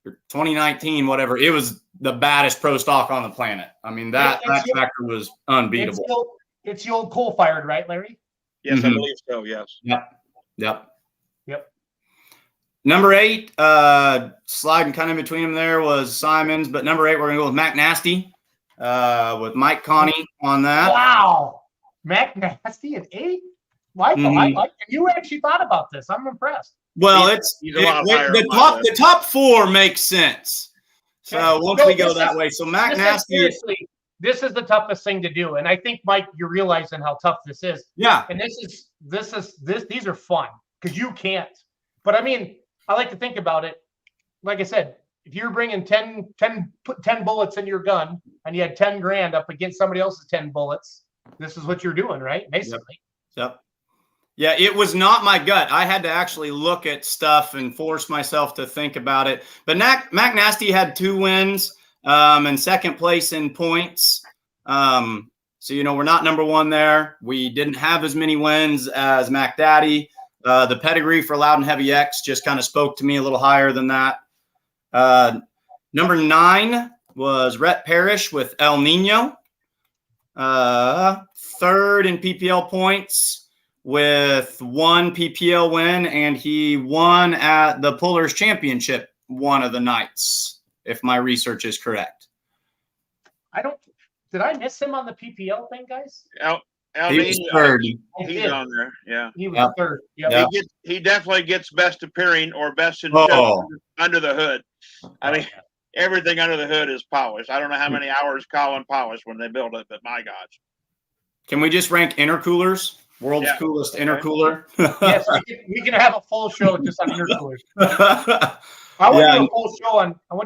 or 2019, whatever, it was the baddest pro stock on the planet. I mean, that tractor was unbeatable. It's the old coal-fired, right, Larry? Yes, I believe so, yes. Yep. Number 8, sliding kind of in between them there was Simons, but number 8, we're going to go with Mac Nasty with Mike Connie on that. Wow. Mac Nasty at 8? Michael, you actually thought about this. I'm impressed. Well, the top 4 makes sense. So once we go that way, so Mac Nasty. Seriously, this is the toughest thing to do, and I think, Mike, you're realizing how tough this is. Yeah. And these are fun because you can't. But I mean, I like to think about it. Like I said, if you're bringing 10 bullets in your gun and you had 10 grand up against somebody else's 10 bullets, this is what you're doing, right? Basically. Yep. Yeah, it was not my gut. I had to actually look at stuff and force myself to think about it. But Mac Nasty had 2 wins and second place in points. So, we're not number 1 there. We didn't have as many wins as Mac Daddy. The pedigree for Loud and Heavy X just kind of spoke to me a little higher than that. Number 9 was Rhett Parrish with El Nino. 3rd in PPL points with 1 PPL win, and he won at the Pullers Championship one of the nights, if my research is correct. Did I miss him on the PPL thing, guys? He was 3rd. He's on there, yeah. He was 3rd. Yep. He definitely gets best appearing or best in show under the hood. I mean, everything under the hood is polished. I don't know how many hours Colin polished when they built it, but my gosh. Can we just rank intercoolers? World's coolest intercooler. Yes, we can have a full show just on intercoolers. I want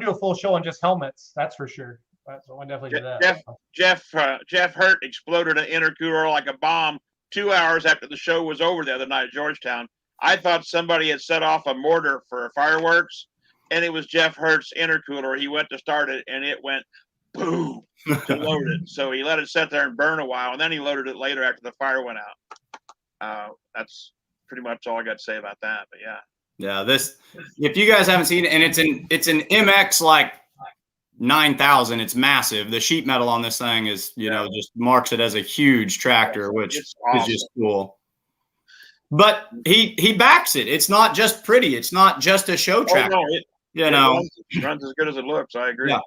to do a full show on just helmets. That's for sure. So I definitely do that. Jeff Hurt exploded an intercooler like a bomb 2 hours after the show was over the other night at Georgetown. I thought somebody had set off a mortar for fireworks, and it was Jeff Hurt's intercooler. He went to start it, and it went boom to load it. So he let it sit there and burn a while, and then he loaded it later after the fire went out. That's pretty much all I got to say about that. But yeah. Yeah, this, if you guys haven't seen it, and it's an MX like 9,000. It's massive. The sheet metal on this thing is, just marks it as a huge tractor, which It's awesome. is just cool. But he backs it. It's not just pretty. It's not just a show tractor. It runs as good as it looks. I agree. Yeah.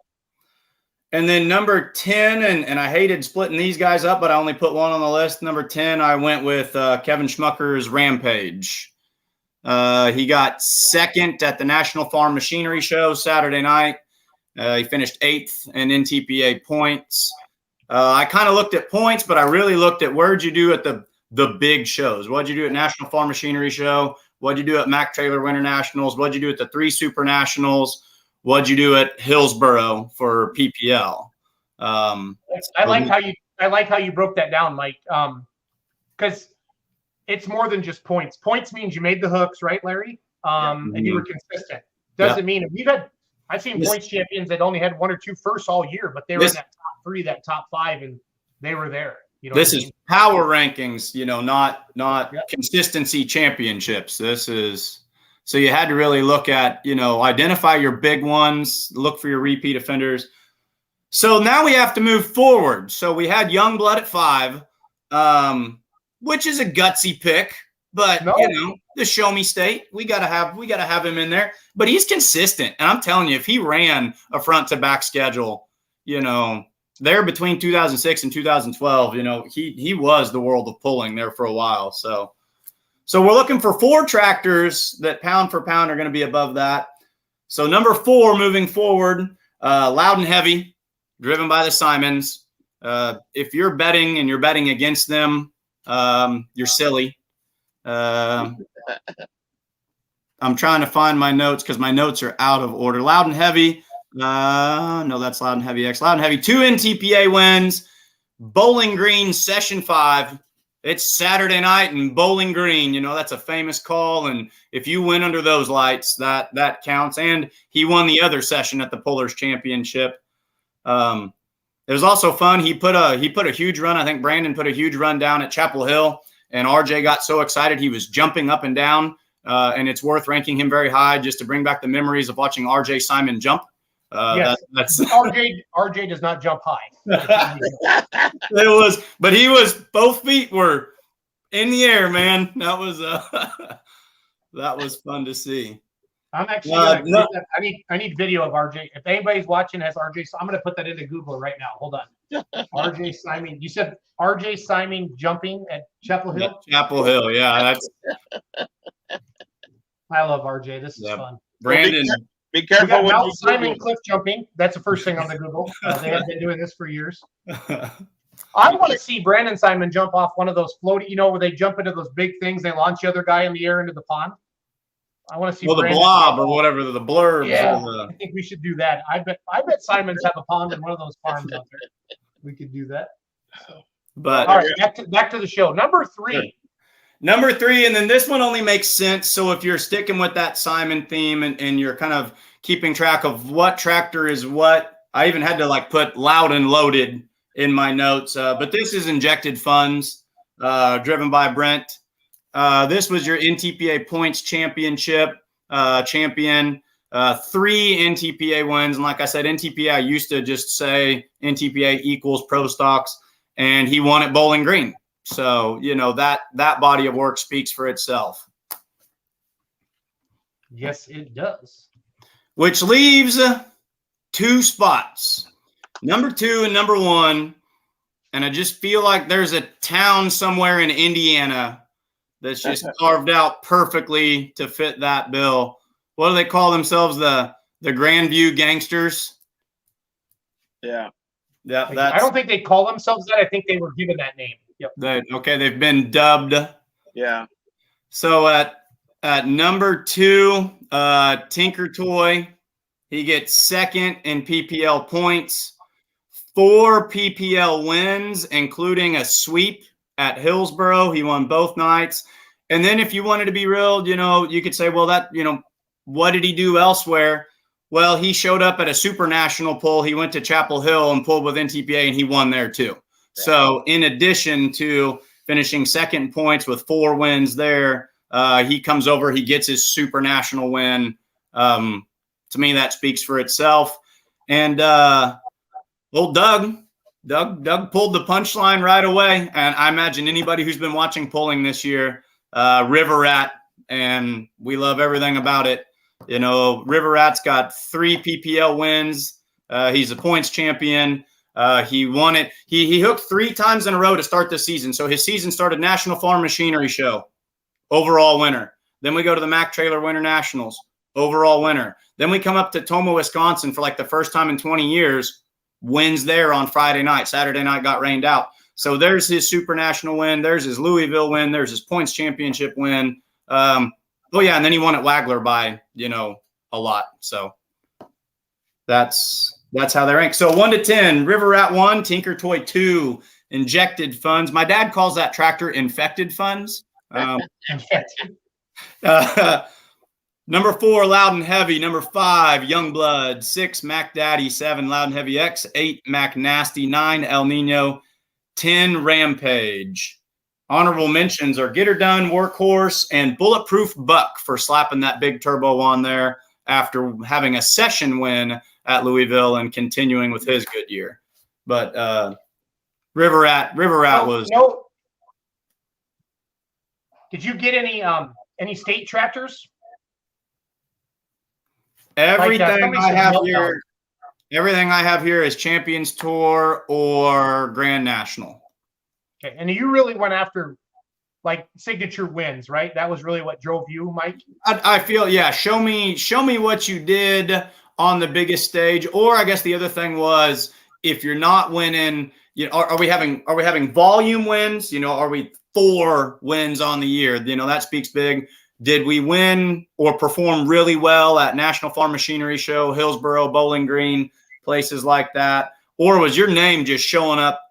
And then number 10, and I hated splitting these guys up, but I only put one on the list. Number 10, I went with Kevin Schmucker's Rampage. He got second at the National Farm Machinery Show Saturday night. He finished 8th in NTPA points. I kind of looked at points, but I really looked at where'd you do at the big shows. What'd you do at National Farm Machinery Show? What'd you do at Mac Trailer Winter Nationals? What'd you do at the 3 Super Nationals? What'd you do at Hillsboro for PPL? I like how you broke that down, Mike. Because it's more than just points. Points means you made the hooks, right, Larry? And you were consistent. Doesn't mean I've seen points champions that only had 1 or 2 firsts all year, but they were in that top 3, that top 5, and they were there. This is power rankings, not consistency championships. This is, so you had to really look at, identify your big ones, look for your repeat offenders. So now we have to move forward. So we had Youngblood at 5, which is a gutsy pick, but the Show Me State, we gotta have him in there. But he's consistent, and I'm telling you, if he ran a front to back schedule, there between 2006 and 2012, he was the world of pulling there for a while. So we're looking for 4 tractors that pound for pound are going to be above that. So number 4 moving forward, Loud and Heavy, driven by the Simons. If you're betting and you're betting against them, you're silly. I'm trying to find my notes because my notes are out of order. Loud and Heavy. No, that's Loud and Heavy X. Loud and Heavy, 2 NTPA wins. Bowling Green Session 5. It's Saturday night in Bowling Green. That's a famous call. And if you win under those lights, that counts. And he won the other session at the Pullers Championship. It was also fun. He put a huge run. I think Brandon put a huge run down at Chapel Hill, and RJ got so excited he was jumping up and down. And it's worth ranking him very high just to bring back the memories of watching RJ Simon jump. Yes, that's RJ does not jump high. But both feet were in the air, man. That was fun to see. I'm actually I need video of RJ. If anybody's watching has RJ, I'm going to put that into Google right now. Hold on. RJ Simon. You said RJ Simon jumping at Chapel Hill? Chapel Hill, yeah. I love RJ. This is fun. Brandon. Be careful when Mount Simon cliff jumping. That's the first thing on the Google. They have been doing this for years. I want to see Brandon Simon jump off one of those floaty, where they jump into those big things. They launch the other guy in the air into the pond. I want to see. Well, the blob or whatever, the blurb. Yeah, I think we should do that. I bet Simons have a pond in one of those farms out there. We could do that. But all right, back to the show. Number 3. Number 3, and then this one only makes sense. So if you're sticking with that Simon theme and you're kind of keeping track of what tractor is what, I even had to put Loud and Loaded in my notes. But this is Injected Funds, driven by Brent. This was your NTPA points championship champion. 3 NTPA wins. And like I said, NTPA, I used to just say NTPA equals Pro Stocks, and he won at Bowling Green. So, that body of work speaks for itself. Yes, it does. Which leaves 2 spots, number 2 and number 1. And I just feel like there's a town somewhere in Indiana that's just carved out perfectly to fit that bill. What do they call themselves? The Grandview Gangsters? Yeah. Yeah. I don't think they call themselves that. I think they were given that name. Yep. They've been dubbed. Yeah. So at number 2, Tinker Toy, he gets second in PPL points, 4 PPL wins, including a sweep at Hillsboro. He won both nights. And then if you wanted to be real, you could say, well, what did he do elsewhere? Well, he showed up at a super national pull. He went to Chapel Hill and pulled with NTPA, and he won there too. So in addition to finishing second points with 4 wins there, He comes over, he gets his super national win. To me, that speaks for itself. And old Doug pulled the punchline right away. And I imagine anybody who's been watching polling this year, River Rat, and we love everything about it. You know, River Rat's got 3 PPL wins. He's a points champion. He won it. He hooked 3 times in a row to start the season. So his season started National Farm Machinery Show, overall winner. Then we go to the Mack Trailer Winter Nationals, overall winner. Then we come up to Tomah, Wisconsin for like the first time in 20 years, wins there on Friday night. Saturday night got rained out. So there's his super national win. There's his Louisville win. There's his points championship win. Oh yeah, and then he won at Wagler by, a lot. So that's how they rank. So 1 to 10, River Rat 1, Tinker Toy 2, injected funds. My dad calls that tractor infected funds. Number 4, Loud and Heavy. Number 5, Youngblood. 6, Mac Daddy. 7, Loud and Heavy X. 8, Mac Nasty. 9, El Nino. 10, Rampage. Honorable mentions are Get Her Done, Workhorse, and Bulletproof Buck for slapping that big turbo on there after having a session win at Louisville and continuing with his good year. But River Rat was. No. Did you get any state tractors? Everything I have here is Champions Tour or Grand National. Okay, and you really went after like signature wins, right? That was really what drove you, Mike. I feel, yeah. Show me what you did on the biggest stage. Or I guess the other thing was, if you're not winning, are we having volume wins? Are we 4 wins on the year? That speaks big. Did we win or perform really well at National Farm Machinery Show, Hillsboro, Bowling Green, places like that? Or was your name just showing up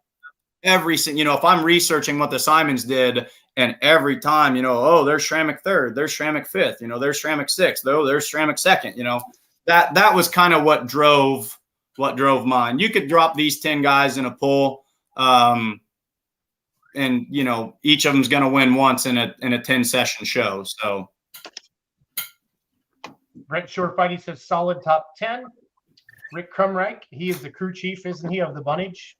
if I'm researching what the Simons did, and every time, oh, there's Schrammick 3rd, there's Schrammick 5th, there's Schrammick 6th, though there's Schrammick 2nd, that was kind of what drove mine. You could drop these 10 guys in a poll, and each of them's going to win once in a 10-session show. So Brent Shorefighty says solid top 10. Rick Crumreich, he is the crew chief, isn't he, of the Bunnage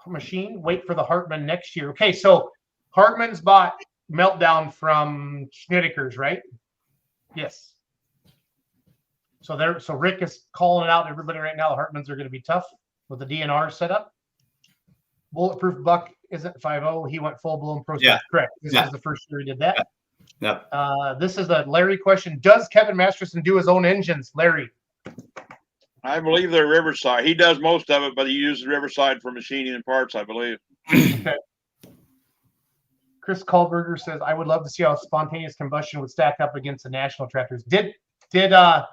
machine? Wait for the Hartman next year. Okay, so Hartman's bought Meltdown from Schnittker's, right? Yes. So Rick is calling it out to everybody right now. The Hartmans are going to be tough with the DNR setup. Bulletproof Buck isn't 5.0. He went full-blown pro. Yeah. Correct. This is the first year he did that. Yep. This is a Larry question. Does Kevin Masterson do his own engines, Larry? I believe they're Riverside. He does most of it, but he uses Riverside for machining and parts, I believe. Okay. Chris Kohlberger says, I would love to see how spontaneous combustion would stack up against the national tractors. Did that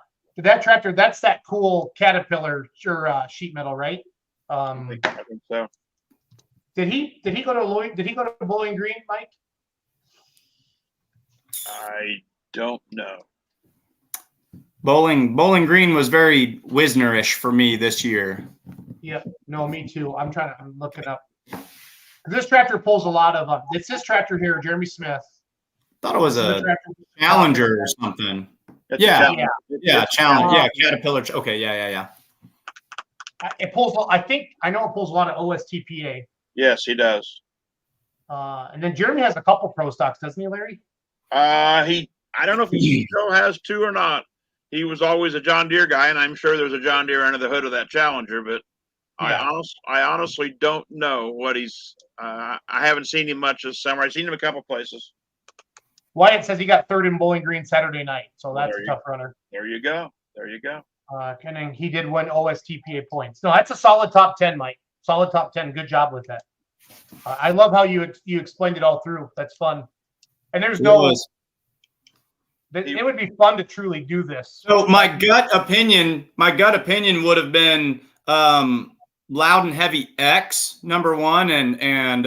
tractor, that's that cool Caterpillar sheet metal, right? I think so. Did he go to Bowling Green, Mike? I don't know. Bowling Green was very Wisner-ish for me this year. Yeah, no, me too. I'm looking up. This tractor pulls a lot of it's this tractor here, Jeremy Smith. Thought it was a Challenger or something. Challenge. Caterpillar. Okay, yeah. It pulls. I know it pulls a lot of OSTPA. Yes, he does. And then Jeremy has a couple pro stocks, doesn't he, Larry? I don't know if he still has 2 or not. He was always a John Deere guy, and I'm sure there's a John Deere under the hood of that Challenger, but yeah. I honestly don't know what he's I haven't seen him much this summer. I've seen him a couple places. Wyatt says he got 3rd in Bowling Green Saturday night, so that's a tough runner. There you go. And then he did win OSTPA points. No, that's a solid top 10, Mike. Solid top 10. Good job with that. I love how you explained it all through. That's fun. And there's it would be fun to truly do this. So my gut opinion would have been Loud and Heavy X number 1 and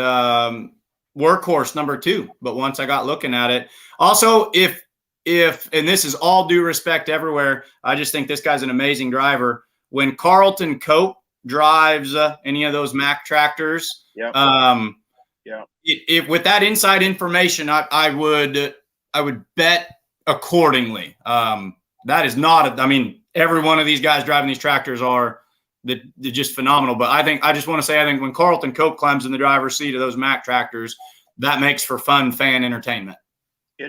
Workhorse number 2. But once I got looking at it, also if and this is all due respect everywhere, I just think this guy's an amazing driver. When Carlton Cope drives any of those Mack tractors, yeah. If with that inside information, I would would bet accordingly. That is not. I mean, every one of these guys driving these tractors they're just phenomenal. But I just want to say, I think when Carlton Cope climbs in the driver's seat of those Mack tractors, that makes for fun fan entertainment.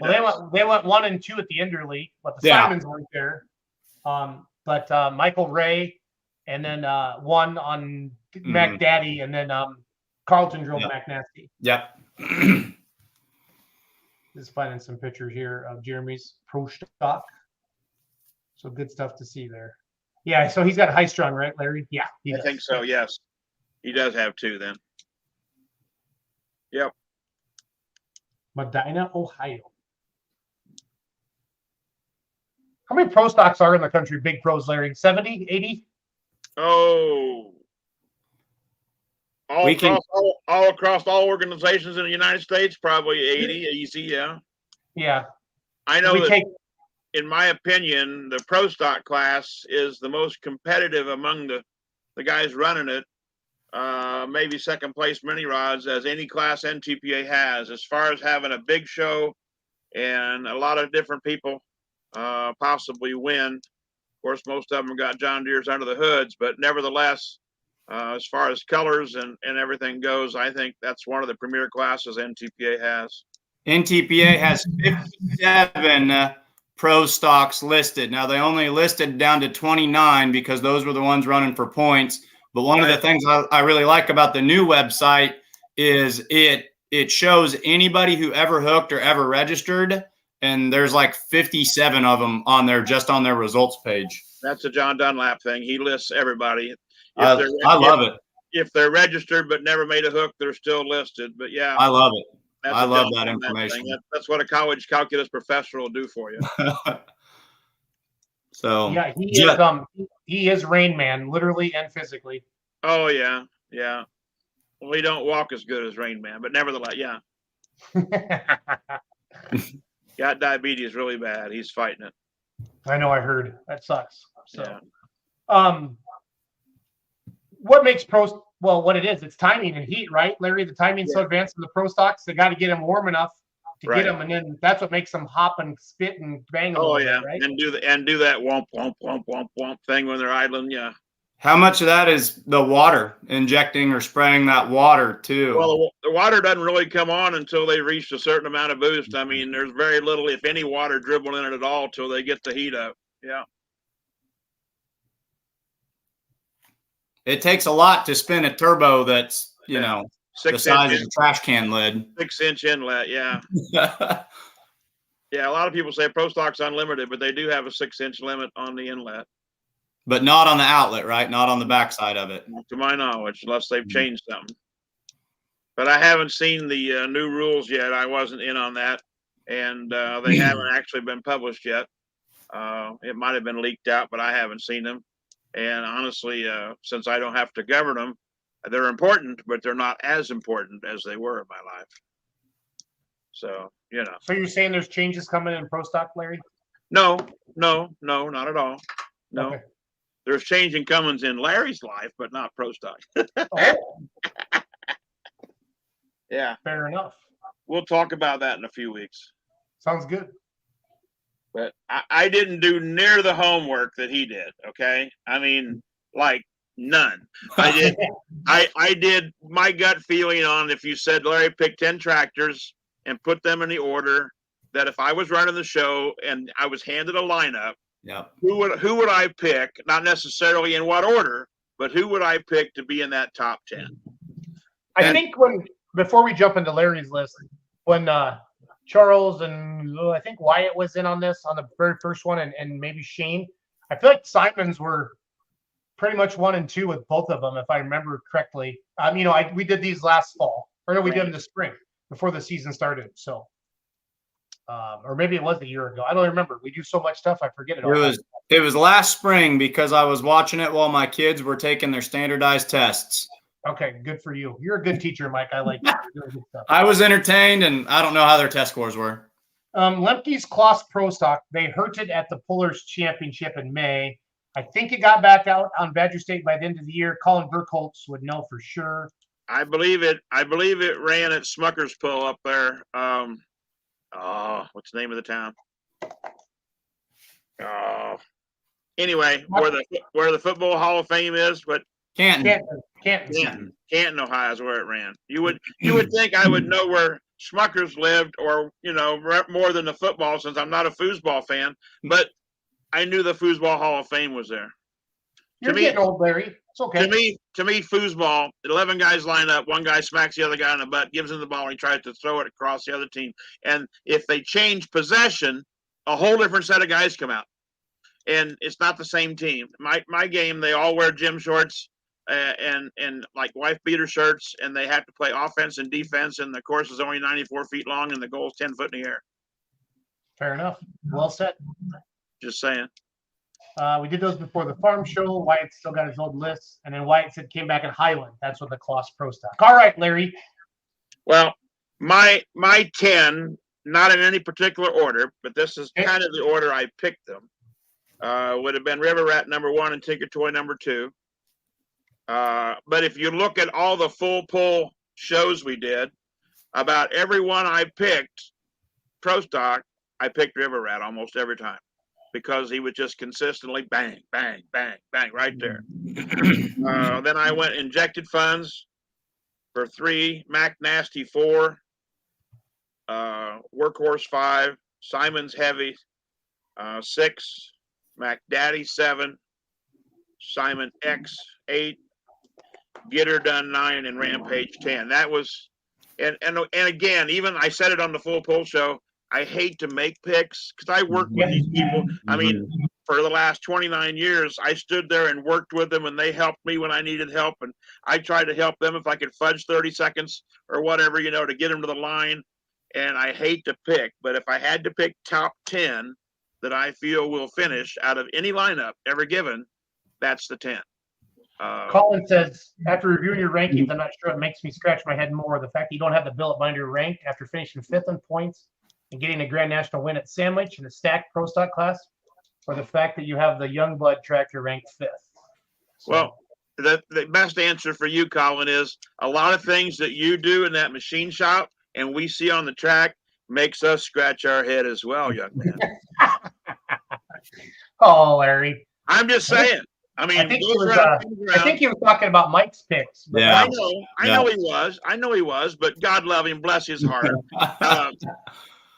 Well, they went 1 and 2 at the Enderley, but the Simons weren't there. But Michael Ray, and then one on Mac Daddy, and then Carlton drove Mac Nasty. Yep. Just finding some pictures here of Jeremy's Pro Stock. So good stuff to see there. Yeah, so he's got high strung, right, Larry? Yeah, I think so. Yes, he does have 2 then. Yep. Medina, Ohio. How many Pro Stocks are in the country? Big pros, Larry? 70, 80? Oh, all across all organizations in the United States, probably 80, easy. Yeah. Yeah. I know that. In my opinion, the Pro Stock class is the most competitive among the guys running it. Maybe second place mini rods as any class NTPA has, as far as having a big show and a lot of different people possibly win. Of course, most of them got John Deere's under the hoods, but nevertheless, as far as colors and everything goes, I think that's one of the premier classes NTPA has. NTPA has 57 Pro Stocks listed. Now, they only listed down to 29 because those were the ones running for points. But one of the things I really like about the new website is it shows anybody who ever hooked or ever registered, and there's like 57 of them on there, just on their results page. That's a John Dunlap thing. He lists everybody. I love it. If they're registered but never made a hook, they're still listed. But yeah, I love it. I love that information. That's what a college calculus professor will do for you. So yeah, he is Rain Man, literally and physically. Oh yeah, yeah. We don't walk as good as Rain Man, but nevertheless, yeah. Got diabetes really bad. He's fighting it. I know. I heard that sucks. So, yeah. What makes pros? Well, what it is, it's timing and heat, right, Larry? The timing's so advanced in the Pro Stocks, they got to get them warm enough to get them, and then that's what makes them hop and spit and bang. Yeah, bit, right? and do that womp womp womp womp womp thing when they're idling. Yeah. How much of that is the water, injecting or spraying that water too? Well, the water doesn't really come on until they reach a certain amount of boost. I mean, there's very little, if any, water dribble in it at all till they get the heat up. Yeah. It takes a lot to spin a turbo that's, the size of a trash can lid. 6-inch inlet, yeah. Yeah, a lot of people say Pro Stock's unlimited, but they do have a 6-inch limit on the inlet. But not on the outlet, right? Not on the backside of it. To my knowledge, unless they've changed something. But I haven't seen the new rules yet. I wasn't in on that. And they haven't actually been published yet. It might have been leaked out, but I haven't seen them. And honestly, since I don't have to govern them, they're important, but they're not as important as they were in my life. So, So you're saying there's changes coming in Pro Stock, Larry? No, not at all. No. Okay. There's changing comings in Larry's life, but not Pro Stock. Oh. Yeah. Fair enough. We'll talk about that in a few weeks. Sounds good. But I didn't do near the homework that he did. Okay. I mean, like none. I did my gut feeling on, if you said, Larry, pick 10 tractors and put them in the order, that if I was running the show and I was handed a lineup, who would I pick? Not necessarily in what order, but who would I pick to be in that top 10? I think before we jump into Larry's list, when Charles and I think Wyatt was in on this on the very first one, and maybe Shane, I feel like Simons were pretty much 1 and 2 with both of them, if I remember correctly. We did these last fall, or no, we did them this spring before the season started. So, or maybe it was a year ago. I don't remember. We do so much stuff, I forget it all. It was last spring because I was watching it while my kids were taking their standardized tests. Okay, good for you. You're a good teacher, Mike. I like that. Good stuff. I was entertained, and I don't know how their test scores were. Lemke's Kloss Pro Stock, they hurted at the Pullers Championship in May. I think it got back out on Badger State by the end of the year. Colin Burkholtz would know for sure. I believe it ran at Smucker's Pull up there. Oh, what's the name of the town? Oh, anyway, where the Football Hall of Fame is, but Canton. Canton, Ohio is where it ran. You would think I would know where Schmuckers lived, or more than the football, since I'm not a foosball fan. But I knew the Foosball Hall of Fame was there. You're getting old, Larry. It's okay. To me, foosball, 11 guys line up, one guy smacks the other guy in the butt, gives him the ball, and he tries to throw it across the other team. And if they change possession, a whole different set of guys come out. And it's not the same team. My game, they all wear gym shorts and like wife beater shirts, and they have to play offense and defense, and the course is only 94 feet long, and the goal is 10 foot in the air. Fair enough. Well said. Just saying. We did those before the farm show. Wyatt still got his old list, and then Wyatt said came back in Highland. That's what the Kloss Pro Stock. All right, Larry. Well, my 10, not in any particular order, but this is kind of the order I picked them. Would have been River Rat number 1 and Tinker Toy number 2. But if you look at all the full pull shows we did, about every one I picked, Pro Stock, I picked River Rat almost every time, because he was just consistently bang, bang, bang, bang right there. Then I went Injected Funds for 3, Mac Nasty 4, Workhorse 5, Simon's Heavy 6, Mac Daddy 7, Simon X 8, Get Her Done 9, and Rampage 10. That was, and again, even I said it on the full pull show, I hate to make picks because I work with these people. I mean, for the last 29 years, I stood there and worked with them, and they helped me when I needed help. And I tried to help them if I could fudge 30 seconds or whatever, to get them to the line. And I hate to pick, but if I had to pick top 10 that I feel will finish out of any lineup ever given, that's the 10. Colin says, after reviewing your rankings, I'm not sure it makes me scratch my head more. The fact that you don't have the billet binder rank after finishing 5th in points and getting a Grand National win at Sandwich in the stacked Pro Stock class, or the fact that you have the Youngblood tractor ranked 5th. So, well, the best answer for you, Colin, is a lot of things that you do in that machine shop and we see on the track makes us scratch our head as well, young man. Oh, Larry. I'm just saying. I mean, I think he was talking about Mike's picks. Yeah. I know he was, but God love him, bless his heart.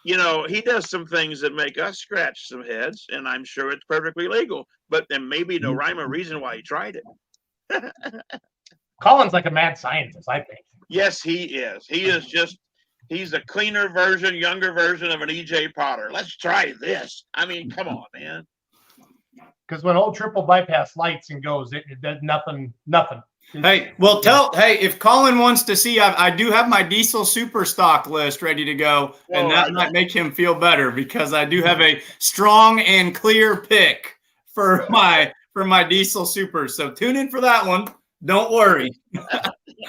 He does some things that make us scratch some heads, and I'm sure it's perfectly legal. But there may be no rhyme or reason why he tried it. Colin's like a mad scientist, I think. Yes, he is. He's a cleaner version, younger version of an EJ Potter. Let's try this. I mean, come on, man. Because when old triple bypass lights and goes, it does nothing. Hey, if Colin wants to see, I do have my diesel super stock list ready to go, and that might make him feel better because I do have a strong and clear pick for my diesel super. So tune in for that one. Don't worry.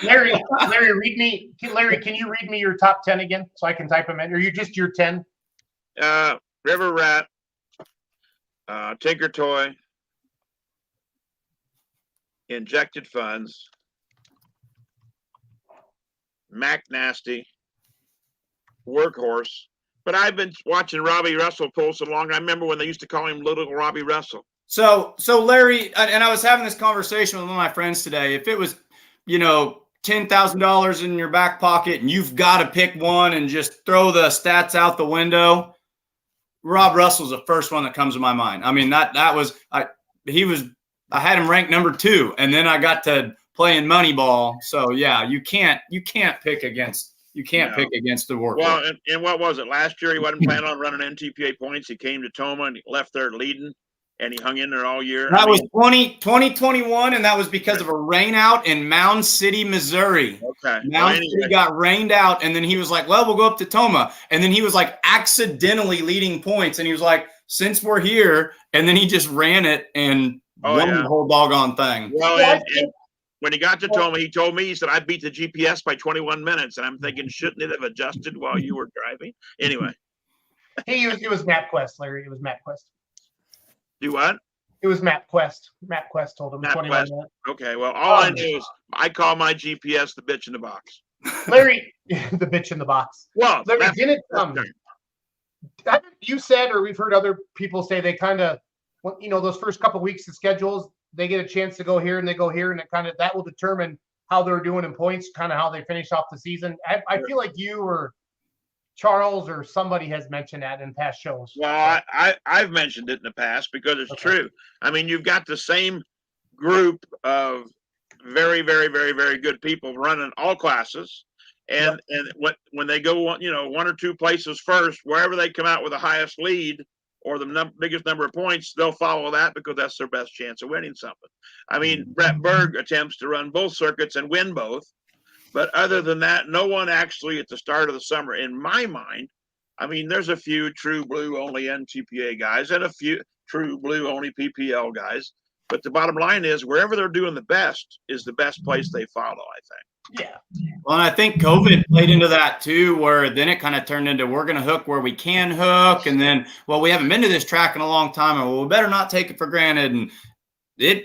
Larry, read me. Larry, can you read me your top 10 again so I can type them in? Or you just your 10? River Rat, Tinker Toy, Injected Funds, Mac Nasty, Workhorse. But I've been watching Robbie Russell pull so long. I remember when they used to call him Little Robbie Russell. So Larry, and I was having this conversation with one of my friends today. If it was, $10,000 in your back pocket and you've got to pick one and just throw the stats out the window, Rob Russell's the first one that comes to my mind. I mean, I had him ranked number 2, and then I got to playing Moneyball. So yeah, you can't pick against the work. Well, and what was it? Last year he wasn't planning on running NTPA points. He came to Toma and he left there leading, and he hung in there all year. That was 2021, and that was because of a rain out in Mound City, Missouri. Okay. Mound City got rained out, and then he was like, well, we'll go up to Toma. And then he was like accidentally leading points, and he was like, since we're here, and then he just ran it and won the whole doggone thing. Well, and when he got to Toma, he told me, he said, I beat the GPS by 21 minutes. And I'm thinking, shouldn't it have adjusted while you were driving? Anyway. It was MapQuest, Larry. It was MapQuest. Do what? It was MapQuest. MapQuest told him 21 minutes. Okay, well, all I knew is I call my GPS the bitch in the box. Larry, the bitch in the box. Well, Larry, You said, or we've heard other people say, they kind of, those first couple of weeks of schedules, they get a chance to go here and they go here, and it kind of, that will determine how they're doing in points, kind of how they finish off the season. I feel like you or Charles or somebody has mentioned that in past shows. Well, I've mentioned it in the past because it's true. I mean, you've got the same group of very, very, very, very good people running all classes. And when they go, one or two places first, wherever they come out with the highest lead or the biggest number of points, they'll follow that because that's their best chance of winning something. I mean, Brett Berg attempts to run both circuits and win both. But other than that, no one actually at the start of the summer, in my mind, I mean, there's a few true blue only NTPA guys and a few true blue only PPL guys. But the bottom line is wherever they're doing the best is the best place they follow, I think. Yeah. Well, and I think COVID played into that too, where then it kind of turned into we're going to hook where we can hook. And then, well, we haven't been to this track in a long time, and we better not take it for granted. And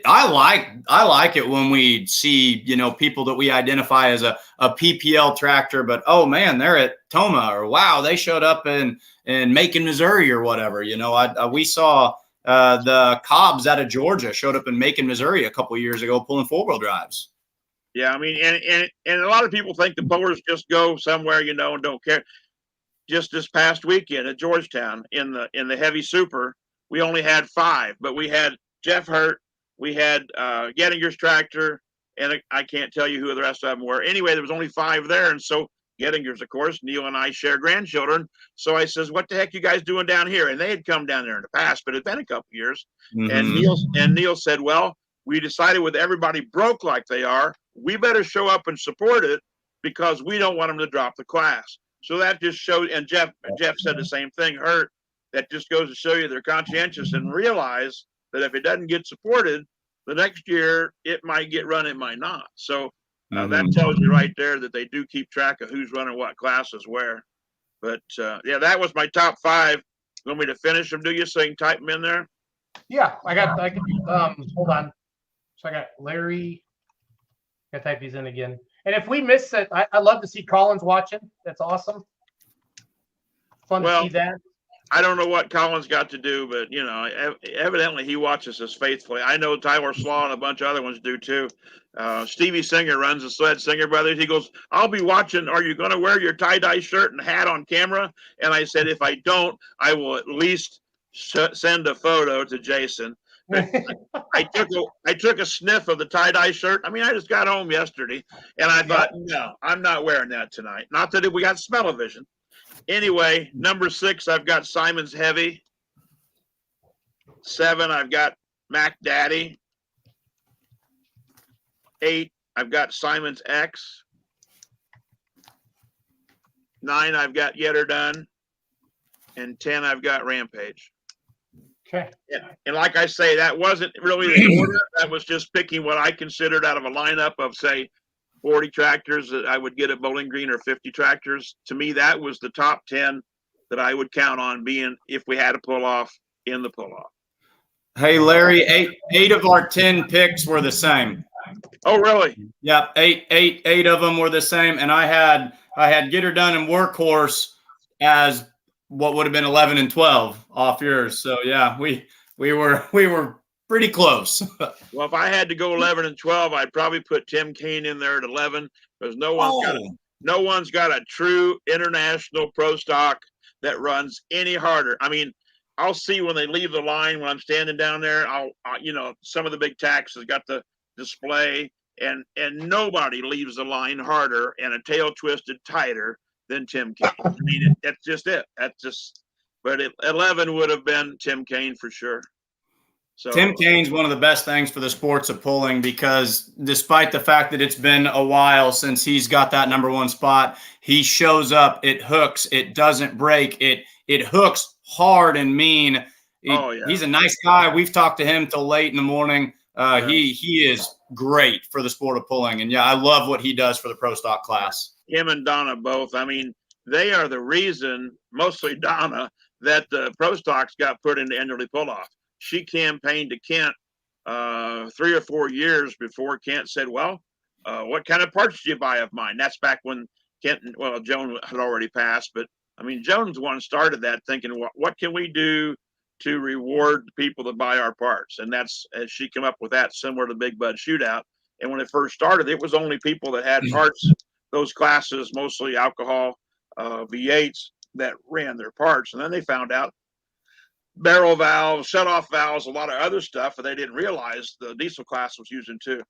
I like it when we see, people that we identify as a PPL tractor, but oh man, they're at Toma, or wow, they showed up in Macon, Missouri, or whatever. We saw the Cobbs out of Georgia showed up in Macon, Missouri a couple of years ago pulling 4-wheel drives. Yeah, I mean, and a lot of people think the pullers just go somewhere, and don't care. Just this past weekend at Georgetown in the heavy super, we only had 5, but we had Jeff Hurt, we had Gettinger's tractor, and I can't tell you who the rest of them were. Anyway, there was only 5 there, and so Gettinger's, of course, Neil and I share grandchildren. So I says, "What the heck you guys doing down here?" And they had come down there in the past, but it had been a couple years. Mm-hmm. And Neil said, "Well, we decided with everybody broke like they are, we better show up and support it because we don't want them to drop the class." So that just showed, and Jeff said the same thing, Hurt, that just goes to show you they're conscientious and realize that if it doesn't get supported, the next year it might get run, it might not. So that tells you right there that they do keep track of who's running what classes where. But that was my top 5. You want me to finish them, do you, so you can type them in there? Yeah, hold on. So I got Larry. I type these in again. And if we miss it, I love to see Collins watching. That's awesome. Fun to see that. I don't know what Collins got to do, but evidently he watches us faithfully. I know Tyler Slaw and a bunch of other ones do too. Stevie Singer runs the Sled Singer Brothers. He goes, "I'll be watching. Are you going to wear your tie-dye shirt and hat on camera?" And I said, "If I don't, I will at least send a photo to Jason." I took a sniff of the tie-dye shirt. I mean, I just got home yesterday, and I thought, no, I'm not wearing that tonight. Not that we got smell-o-vision. Anyway, number 6, I've got Simon's Heavy. 7, I've got Mac Daddy. 8, I've got Simon's X. 9, I've got Yetter Done. And 10, I've got Rampage. Okay. Yeah. And like I say, that wasn't really the order. That was just picking what I considered out of a lineup of, say, 40 tractors that I would get at Bowling Green or 50 tractors. To me, that was the top 10 that I would count on being, if we had a pull-off, in the pull-off. Hey, Larry, eight of our 10 picks were the same. Oh, really? Yep, eight of them were the same, and I had Get Her Done and Workhorse as what would have been 11 and 12 off yours. So yeah, we were pretty close. Well, if I had to go 11 and 12, I'd probably put Tim Kaine in there at 11 because no one's got a true international pro stock that runs any harder. I mean, I'll see when they leave the line when I'm standing down there. Some of the big tacks has got the display, and nobody leaves the line harder and a tail twisted tighter than Tim Kaine. I mean, that's just it. But 11 would have been Tim Kaine for sure. So Tim Kaine's one of the best things for the sports of pulling because despite the fact that it's been a while since he's got that number 1 spot, he shows up, it hooks, it doesn't break, it hooks hard and mean. He's a nice guy. We've talked to him till late in the morning. He is great for the sport of pulling. And I love what he does for the pro stock class. Him and Donna both. I mean, they are the reason, mostly Donna, that the pro stocks got put into Enderley Pull-Off. She campaigned to Kent 3 or 4 years before Kent said, "Well, what kind of parts do you buy of mine?" That's back when Joan had already passed, but I mean, Jones one started that thinking, what can we do to reward the people that buy our parts? And that's, as she came up with that, similar to Big Bud Shootout. And when it first started, it was only people that had parts, those classes, mostly alcohol, V8s, that ran their parts. And then they found out barrel valves, shut-off valves, a lot of other stuff that they didn't realize the diesel class was using too.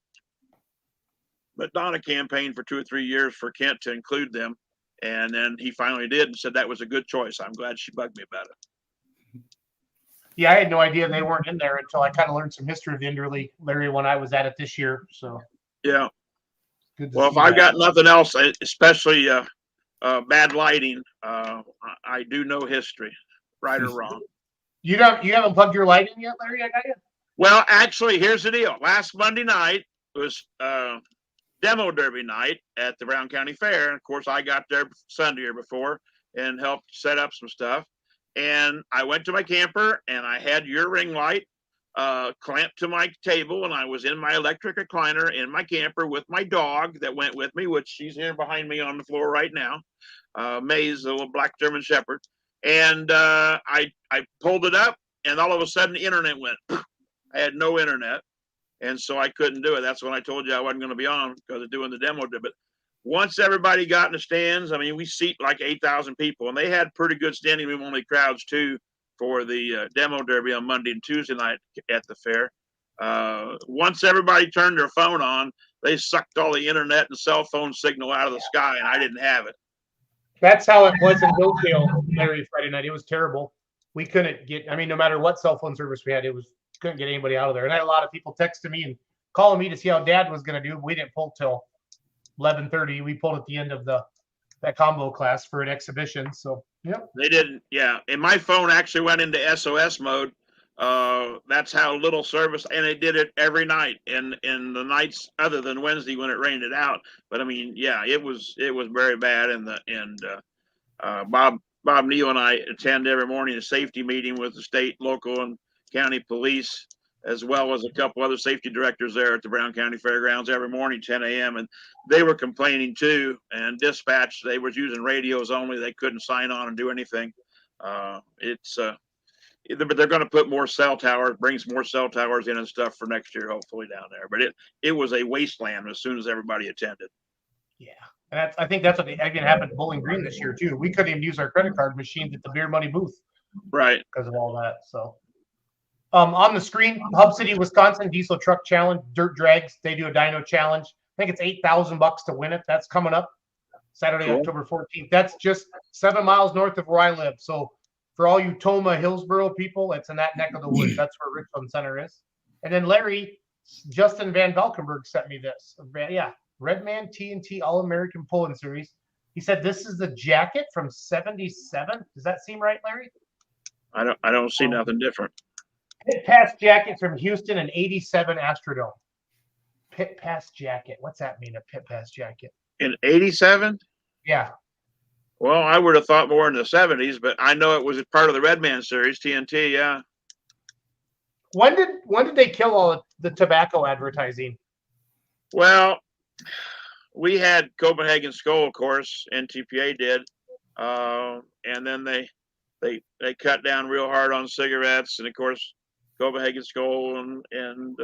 But Donna campaigned for 2 or 3 years for Kent to include them. And then he finally did and said that was a good choice. I'm glad she bugged me about it. Yeah, I had no idea they weren't in there until I kind of learned some history of the Enderley, Larry, when I was at it this year. So yeah. Good Well, if I've got nothing else, especially bad lighting, I do know history, right or wrong. You haven't plugged your light in yet, Larry? I got you. Well, actually, here's the deal. Last Monday night was demo derby night at the Brown County Fair. And of course, I got there Sunday or before and helped set up some stuff. And I went to my camper and I had your ring light clamped to my table, and I was in my electric recliner in my camper with my dog that went with me, which she's here behind me on the floor right now. Maze, the little black German Shepherd. And I pulled it up, and all of a sudden the internet went. I had no internet, and so I couldn't do it. That's when I told you I wasn't going to be on because of doing the demo. But once everybody got in the stands, I mean, we seat like 8,000 people, and they had pretty good standing room only crowds too for the demo derby on Monday and Tuesday night at the fair. Once everybody turned their phone on, they sucked all the internet and cell phone signal out of the sky, and I didn't have it. That's how it was in Hillsdale, Larry, Friday night. It was terrible. We couldn't get, I mean, no matter what cell phone service we had, couldn't get anybody out of there. And I had a lot of people texting me and calling me to see how Dad was going to do. We didn't pull till 11:30. We pulled at the end of that combo class for an exhibition. So, yep. They didn't, yeah. And my phone actually went into SOS mode. That's how little service, and it did it every night in the nights other than Wednesday when it rained it out. But I mean, yeah, it was very bad. And Bob Neal and I attend every morning a safety meeting with the state, local, and county police, as well as a couple other safety directors there at the Brown County Fairgrounds every morning, 10 a.m. And they were complaining too. And dispatch, they were using radios only. They couldn't sign on and do anything. But they're going to put more cell towers, brings more cell towers in and stuff for next year, hopefully down there. But it was a wasteland as soon as everybody attended. Yeah. And I think that's what again happened at Bowling Green this year too. We couldn't even use our credit card machines at the beer money booth. Right. Because of all that. So on the screen, Hub City, Wisconsin Diesel Truck Challenge, Dirt Drags. They do a dyno challenge. I think it's $8,000 to win it. That's coming up Saturday, cool. October 14th. That's just 7 miles north of where I live. So for all you Toma, Hillsboro people, it's in that neck of the woods. That's where Richland Center is. And then Larry, Justin Van Valkenburg sent me this. Yeah, Redman TNT All-American Pulling Series. He said this is the jacket from 77. Does that seem right, Larry? I don't see nothing different. Pit Pass jacket from Houston and 87 Astrodome. Pit Pass jacket. What's that mean, a Pit Pass jacket? In 87? Yeah. Well, I would have thought more in the 70s, but I know it was part of the Redman series, TNT, yeah. When did they kill all the tobacco advertising? Well, we had Copenhagen Skull, of course, NTPA did. And then they cut down real hard on cigarettes, and of course Copenhagen Skull and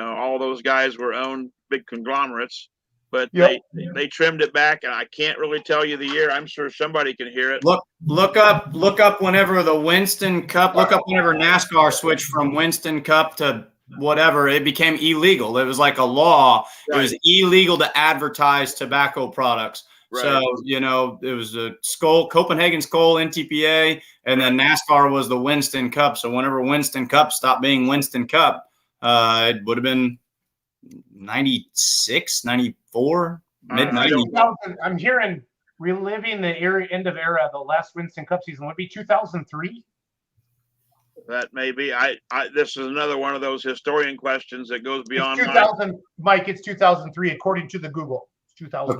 all those guys were owned big conglomerates. But yep. they trimmed it back, and I can't really tell you the year. I'm sure somebody can hear it. Look up whenever the Winston Cup. Look up whenever NASCAR switched from Winston Cup to whatever. It became illegal. It was like a law. Right. It was illegal to advertise tobacco products. Right. So it was a Copenhagen Skull, NTPA, and then NASCAR was the Winston Cup. So whenever Winston Cup stopped being Winston Cup, it would have been 96, 94, mid-90s. I'm hearing reliving the end of era, the last Winston Cup season would be 2003. That may be. This is another one of those historian questions that goes beyond. It's 2000, Mike. It's 2003, according to the Google. 2000.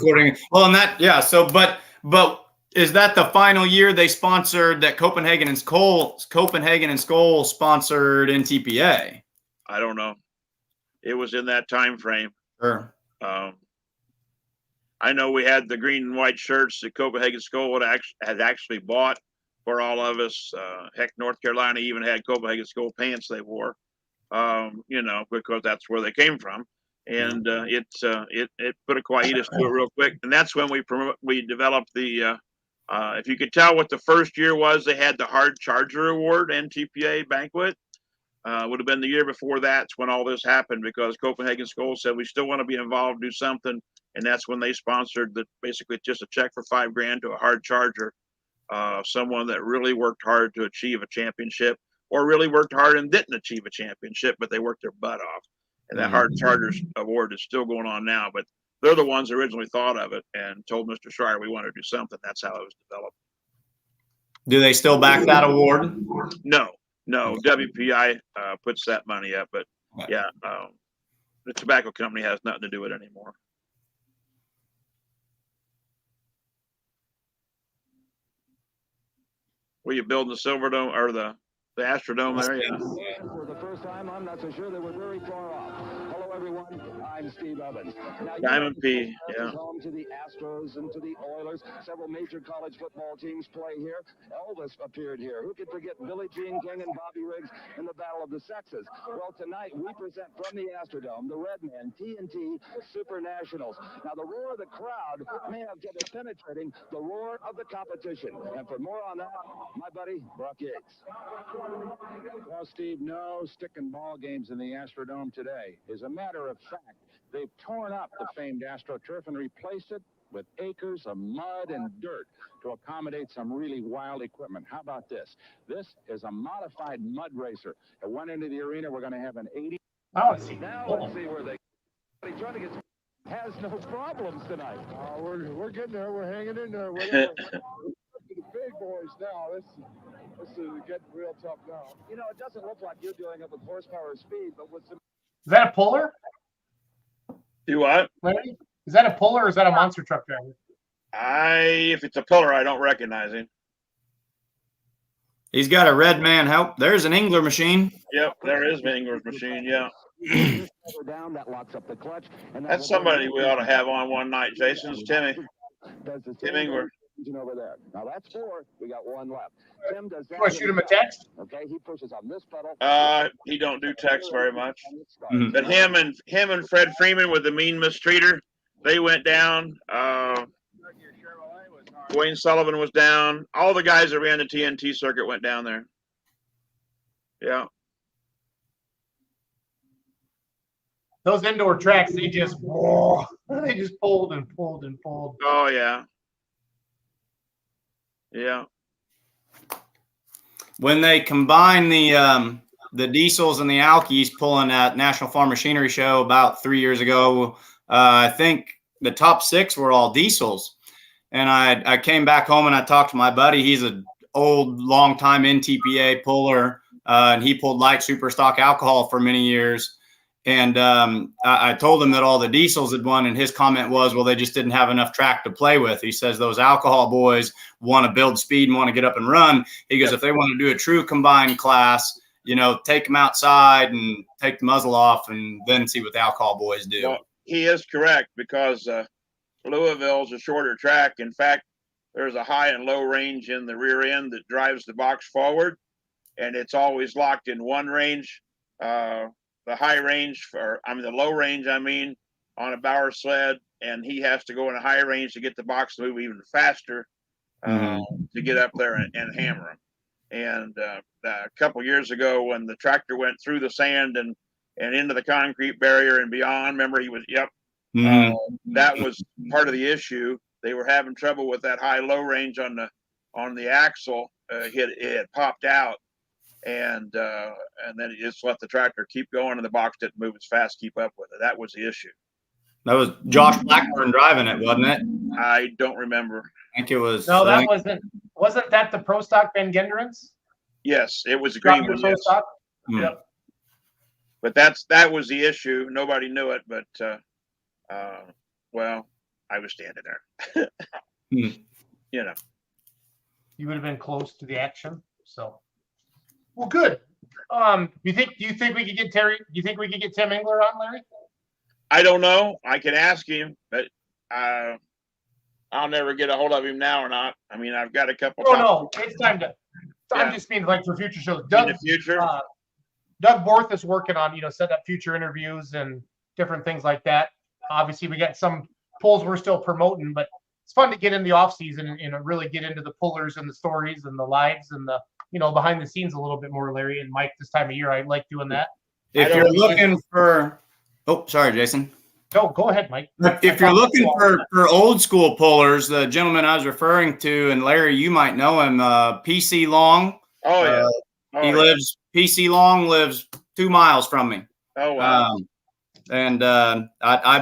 But is that the final year they sponsored that Copenhagen and Skull sponsored NTPA? I don't know. It was in that time frame. Sure. I know we had the green and white shirts that Copenhagen Skull had actually bought for all of us. Heck, North Carolina even had Copenhagen Skull pants they wore, because that's where they came from. And it put a quietus to it real quick. And that's when we developed the, if you could tell what the first year was, they had the Hard Charger Award, NTPA banquet. Would have been the year before that's when all this happened, because Copenhagen Skull said we still want to be involved, do something. And that's when they sponsored basically just a check for $5,000 to a hard charger. Someone that really worked hard to achieve a championship, or really worked hard and didn't achieve a championship, but they worked their butt off. And that Hard Chargers Award is still going on now, but they're the ones that originally thought of it and told Mr. Schreier we want to do something. That's how it was developed. Do they still back that award? No, WPI puts that money up, but yeah, the tobacco company has nothing to do with it anymore. Were you building the Silverdome or the Astrodome there? Yeah. For the first time, I'm not so sure they were very far off. Hello, everyone. I'm Steve Evans. Now, Diamond P. Yeah. Home to the Astros and to the Oilers. Several major college football teams play here. Elvis appeared here. Who could forget Billie Jean King and Bobby Riggs in the Battle of the Sexes? Well, tonight we present from the Astrodome the Redmen TNT Super Nationals. Now, the roar of the crowd may have kept it penetrating the roar of the competition. And for more on that, my buddy Brock Yates. Well, Steve, no stick and ball games in the Astrodome today. As a matter of fact, they've torn up the famed AstroTurf and replaced it with acres of mud and dirt to accommodate some really wild equipment. How about this? This is a modified mud racer. At one end of the arena, we're going to have an 80. Oh, let's see. Now let's see where they trying to get has no problems tonight. We're getting there. We're hanging in there. We're the big boys now. This is getting real tough now. You know, it doesn't look like you're doing it with horsepower or speed, but with some. Is that a puller? Do what? Larry? Is that a puller or is that a monster truck driver? If it's a puller, I don't recognize him. He's got a red man help. There's an Engler machine. Yep, there is Engler's machine. Yeah, down, that locks up the clutch, and that's somebody we ought to have on one night. Jason's Timmy. Tim Engler. Over there. Now that's 4. We got 1 left. Tim does that. You want to shoot him a text? Okay, he pushes on this pedal. He don't do text very much. But him and Fred Freeman with the mean mistreater, they went down. Wayne Sullivan was down. All the guys that ran the TNT circuit went down there. Yeah. Those indoor tracks, they just pulled and pulled and pulled. Oh yeah. Yeah. When they combine the diesels and the alkies pulling at National Farm Machinery Show about 3 years ago, I think the top 6 were all diesels. And I came back home and I talked to my buddy. He's an old, long-time NTPA puller, and he pulled light super stock alcohol for many years. And I told him that all the diesels had won, and his comment was, well, they just didn't have enough track to play with. He says those alcohol boys want to build speed and want to get up and run. He goes, if they want to do a true combined class, take them outside and take the muzzle off and then see what the alcohol boys do. Well, he is correct, because Louisville's a shorter track. In fact, there's a high and low range in the rear end that drives the box forward, and it's always locked in one range. The high range the low range, on a Bauer sled, and he has to go in a high range to get the box to move even faster to get up there and hammer them. And a couple years ago, when the tractor went through the sand and into the concrete barrier and beyond, remember he was, that was part of the issue. They were having trouble with that high-low range on the axle. It had popped out. And then he just let the tractor keep going, and the box didn't move as fast to keep up with it. That was the issue. That was Josh Blackburn driving it, wasn't it? I don't remember. I think it was. No, that wasn't that the Pro Stock Van Gendrens? Yes, it was a green one. Yes. Yep. But that was the issue. Nobody knew it, but well, I was standing there. You would have been close to the action, so. Well, good. Do you think we could get Terry? Do you think we could get Tim Engler on, Larry? I don't know. I can ask him, but I'll never get a hold of him now or not. I mean, I've got a couple. Oh no, it's time to. I'm Yeah. just meaning like for future shows. In Doug, the future. Doug Borth is working on, set up future interviews and different things like that. Obviously, we got some polls we're still promoting, but it's fun to get in the off season and really get into the pullers and the stories and the lives and the, behind the scenes a little bit more, Larry and Mike, this time of year. I like doing that. If you're looking for, oh, sorry, Jason. No, go ahead, Mike. If you're looking for old school pullers, the gentleman I was referring to, and Larry, you might know him, PC Long. Oh yeah. PC Long lives 2 miles from me. Oh wow. I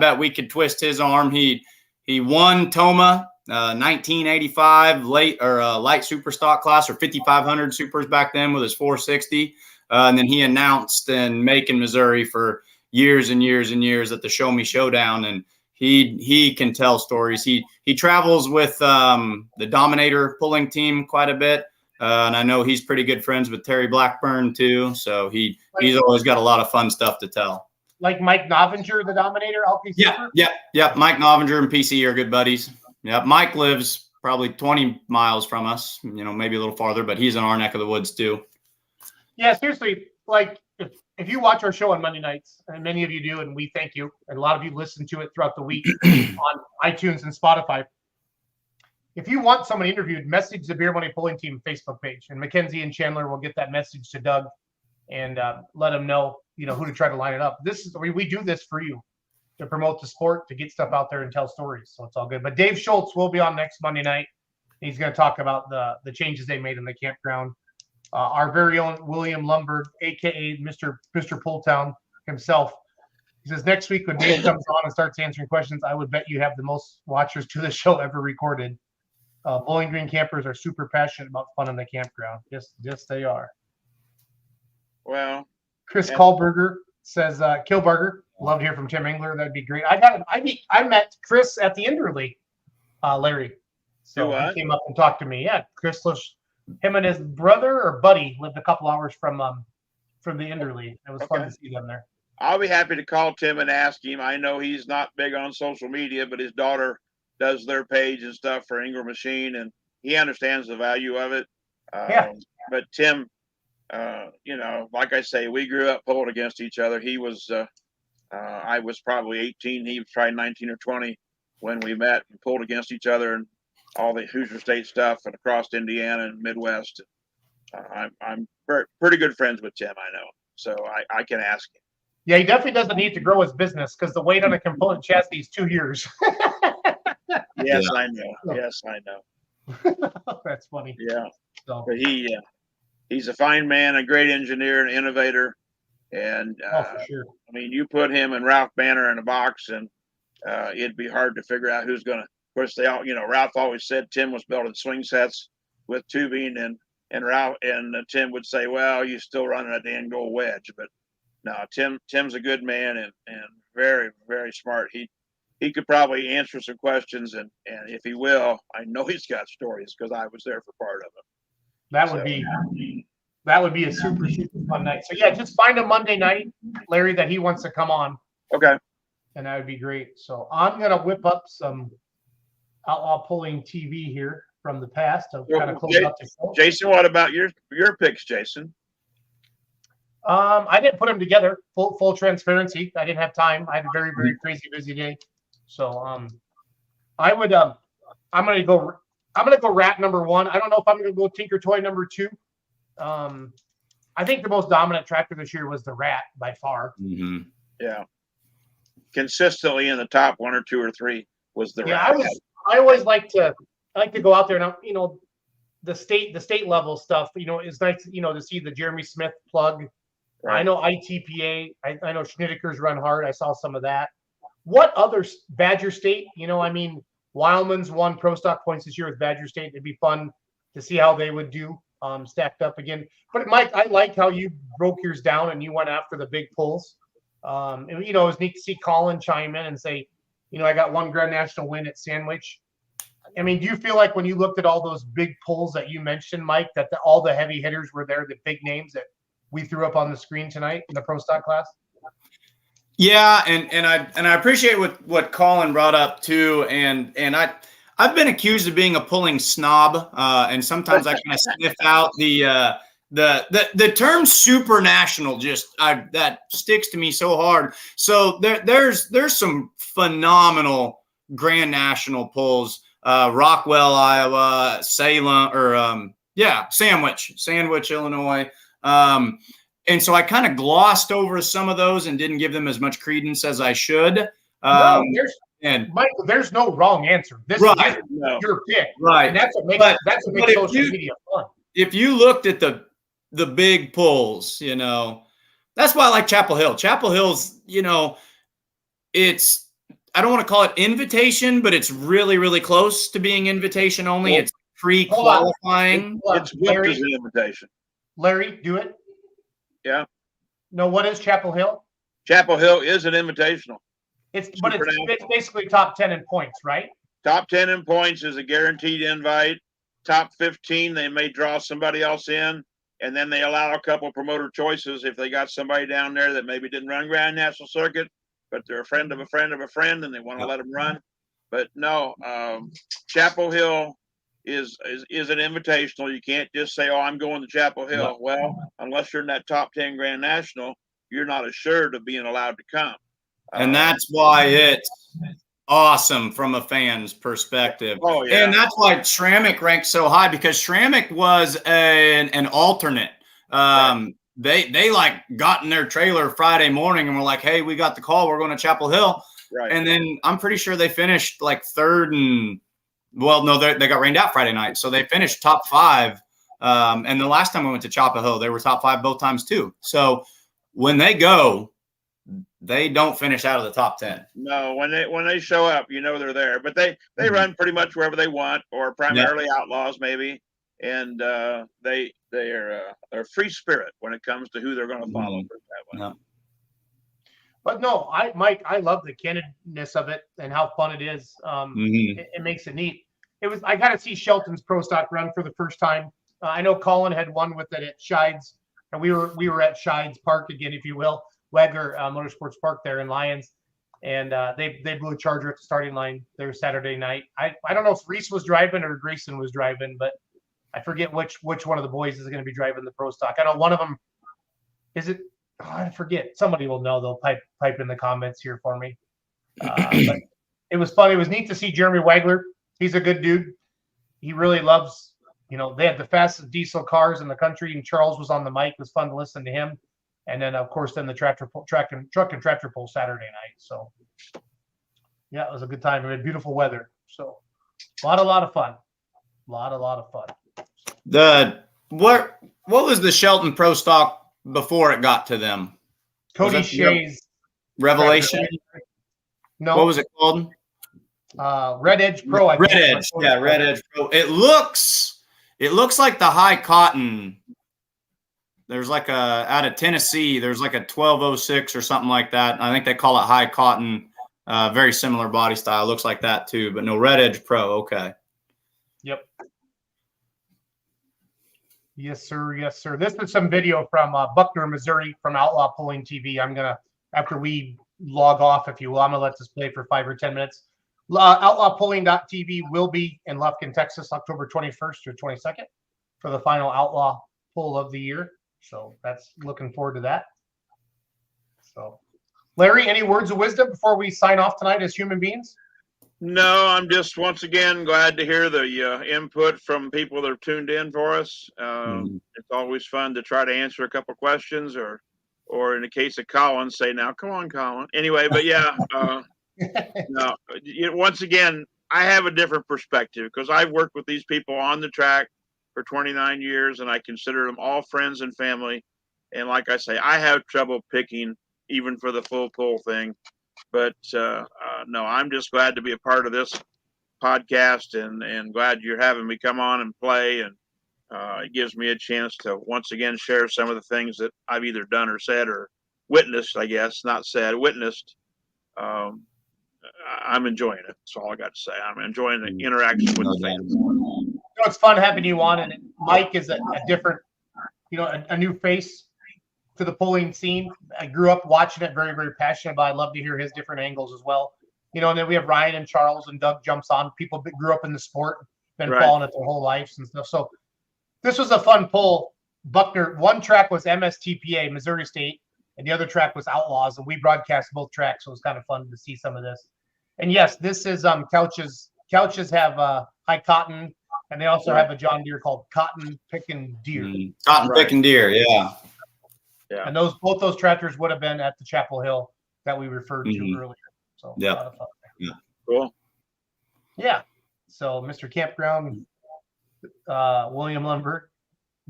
bet we could twist his arm. He won Toma 1985 light super stock class, or 5,500 supers back then, with his 460. And then he announced in Macon, Missouri for years and years and years at the Show Me Showdown. And he can tell stories. He travels with the Dominator pulling team quite a bit. And I know he's pretty good friends with Terry Blackburn too. So he's always got a lot of fun stuff to tell. Like Mike Novinger, the Dominator, LPC. Yeah. Mike Novinger and PC are good buddies. Yeah, Mike lives probably 20 miles from us, maybe a little farther, but he's in our neck of the woods too. Yeah, seriously, like if you watch our show on Monday nights, and many of you do, and we thank you, and a lot of you listen to it throughout the week on iTunes and Spotify. If you want someone interviewed, message the Beer Money Pulling Team Facebook page, and Mackenzie and Chandler will get that message to Doug and let him know, who to try to line it up. We do this for you, to promote the sport, to get stuff out there and tell stories. So it's all good. But Dave Schultz will be on next Monday night. He's going to talk about the changes they made in the campground. Our very own William Lumberg, aka Mr. Pulltown himself. He says next week when Dave comes on and starts answering questions, I would bet you have the most watchers to the show ever recorded. Bowling Green campers are super passionate about fun in the campground. Yes, they are. Well, Chris Kahlberger says Kilberger. Love to hear from Tim Engler. That'd be great. I met Chris at the Inderly, Larry. So he came up and talked to me. Yeah, Chris lives. Him and his brother or buddy lived a couple hours from the Inderly. It was fun to see them there. I'll be happy to call Tim and ask him. I know he's not big on social media, but his daughter does their page and stuff for Ingram Machine, and he understands the value of it. But Tim, like I say, we grew up pulled against each other. He was, I was probably 18. He was probably 19 or 20 when we met and pulled against each other, and all the Hoosier State stuff and across Indiana and Midwest. I'm pretty good friends with Tim, I know. So I can ask him. Yeah, he definitely doesn't need to grow his business because the weight on a component chassis is 2 years. Yes, I know. Yes, I know. That's funny. Yeah. So. But he's a fine man, a great engineer, an innovator. And for sure. I mean, you put him and Ralph Banner in a box and it'd be hard to figure out who's going to. Of course, they all, Ralph always said Tim was building swing sets with tubing, and Ralph and Tim would say, "Well, you still running a Dan Gold wedge." But no, Tim's a good man and very, very smart. He could probably answer some questions, and if he will, I know he's got stories because I was there for part of it. That would be a super, super fun night. So yeah, just find a Monday night, Larry, that he wants to come on. Okay. And that would be great. So I'm gonna whip up some outlaw pulling TV here from the past to kind of close out the show. Jason, what about your picks, Jason? I didn't put them together. Full transparency. I didn't have time. I had a very, very crazy busy day. So I would I'm gonna go Rat number 1. I don't know if I'm gonna go Tinker Toy number 2. I think the most dominant tractor this year was the Rat by far. Mm-hmm. Yeah. Consistently in the top 1 or 2 or 3 was the Rat. I always like to go out there now, the state level stuff, it's nice, to see the Jeremy Smith plug. Right. I know ITPA, I know Schnittiker's run hard. I saw some of that. What other Badger State, Wildman's won Pro Stock points this year with Badger State. It'd be fun to see how they would do stacked up again. But Mike, I like how you broke yours down and you went after the big pulls. And, it was neat to see Colin chime in and say, I got one Grand National win at Sandwich. I mean, do you feel like when you looked at all those big pulls that you mentioned, Mike, that all the heavy hitters were there, the big names that we threw up on the screen tonight in the Pro Stock class? Yeah, and I appreciate what Colin brought up too, and I've been accused of being a pulling snob, and sometimes I kind of sniff out the term super national. That sticks to me so hard. So there's some phenomenal Grand National pulls. Rockwell, Iowa, Salem, or Sandwich, Illinois. And so I kind of glossed over some of those and didn't give them as much credence as I should. No, Michael, there's no wrong answer. This right, is your pick, right? And that's what makes social media fun. If you looked at the big pulls, that's why I like Chapel Hill. Chapel Hill's, it's, I don't want to call it invitation, but it's really, really close to being invitation only. Well, it's pre-qualifying. It's booked as an invitation. Larry, do it. Yeah. No, what is Chapel Hill? Chapel Hill is an invitational. It's basically top 10 in points, right? Top 10 in points is a guaranteed invite. Top 15, they may draw somebody else in, and then they allow a couple promoter choices if they got somebody down there that maybe didn't run Grand National Circuit, but they're a friend of a friend of a friend, and they want to let them run. But no, Chapel Hill is an invitational. You can't just say, "Oh, I'm going to Chapel Hill." No. Well, unless you're in that top 10 Grand National, you're not assured of being allowed to come. And that's why it's awesome from a fan's perspective. Oh, yeah. And that's why Schrammick ranked so high, because Schrammick was an alternate. They like got in their trailer Friday morning and were like, "Hey, we got the call. We're going to Chapel Hill." Right. And then I'm pretty sure they finished like third and they got rained out Friday night. So they finished top 5. And the last time we went to Chapel Hill, they were top 5 both times too. So when they go, they don't finish out of the top 10. No, when they show up, they're there. But they run pretty much wherever they want, or primarily outlaws maybe. And they're free spirit when it comes to who they're going to follow. No. But no, Mike, I love the candidness of it and how fun it is. It makes it neat. I got to see Shelton's Pro Stock run for the first time. I know Colin had won with it at Shides, and we were at Shides Park again, if you will. Wagner Motorsports Park there in Lyons, and they blew a Charger at the starting line there Saturday night. I don't know if Reese was driving or Grayson was driving, but I forget which one of the boys is going to be driving the Pro Stock. I know one of them is it. Oh, I forget. Somebody will know. They'll type in the comments here for me. But it was fun. It was neat to see Jeremy Wagler. He's a good dude. He really loves. They had the fastest diesel cars in the country, and Charles was on the mic. It was fun to listen to him. And then, of course, the truck and tractor pull Saturday night. So, yeah, it was a good time. We had beautiful weather. So, a lot of fun. A lot of fun. What was the Shelton Pro Stock before it got to them? Cody Shea's Revelation? No. What was it called? Red Edge Pro. Red Edge. Yeah, Red Edge Pro. It looks like the High Cotton. There's like out of Tennessee, there's like a 1206 or something like that. I think they call it High Cotton. Very similar body style. Looks like that too, but no, Red Edge Pro. Okay. Yep. Yes, sir. Yes, sir. This is some video from Buckner, Missouri, from Outlaw Pulling TV. I'm going to, after we log off, if you will, I'm going to let this play for 5 or 10 minutes. OutlawPulling.tv will be in Lufkin, Texas, October 21st or 22nd for the final Outlaw Pull of the year. So that's looking forward to that. So, Larry, any words of wisdom before we sign off tonight as human beings? No, I'm just once again glad to hear the input from people that are tuned in for us. It's always fun to try to answer a couple questions, or in the case of Colin, say, "Now, come on, Colin." Anyway, but yeah, no. Once again, I have a different perspective because I've worked with these people on the track for 29 years, and I consider them all friends and family. And like I say, I have trouble picking even for the full pull thing. But no, I'm just glad to be a part of this podcast and glad you're having me come on and play. And it gives me a chance to once again share some of the things that I've either done or said or witnessed, I guess, not said, witnessed. I'm enjoying it. That's all I got to say. I'm enjoying the interaction with the fans. It's fun having you on, and Mike is a different, a new face. to the pulling scene. I grew up watching it, very, very passionate, but I love to hear his different angles as well. And then we have Ryan and Charles, and Doug jumps on. People that grew up in the sport, been Right. following it their whole lives and stuff. So this was a fun pull. Buckner, one track was MSTPA, Missouri State, and the other track was Outlaws, and we broadcast both tracks, so it was kind of fun to see some of this. And yes, this is couches. Couches have high cotton, and they also have a John Deere called Cotton Picking Deer. Cotton picking deer, yeah. Yeah. And both those tractors would have been at the Chapel Hill that we referred to earlier. So Yeah. a lot of fun there. Cool. Yeah. So Mr. Campground, William Lundberg.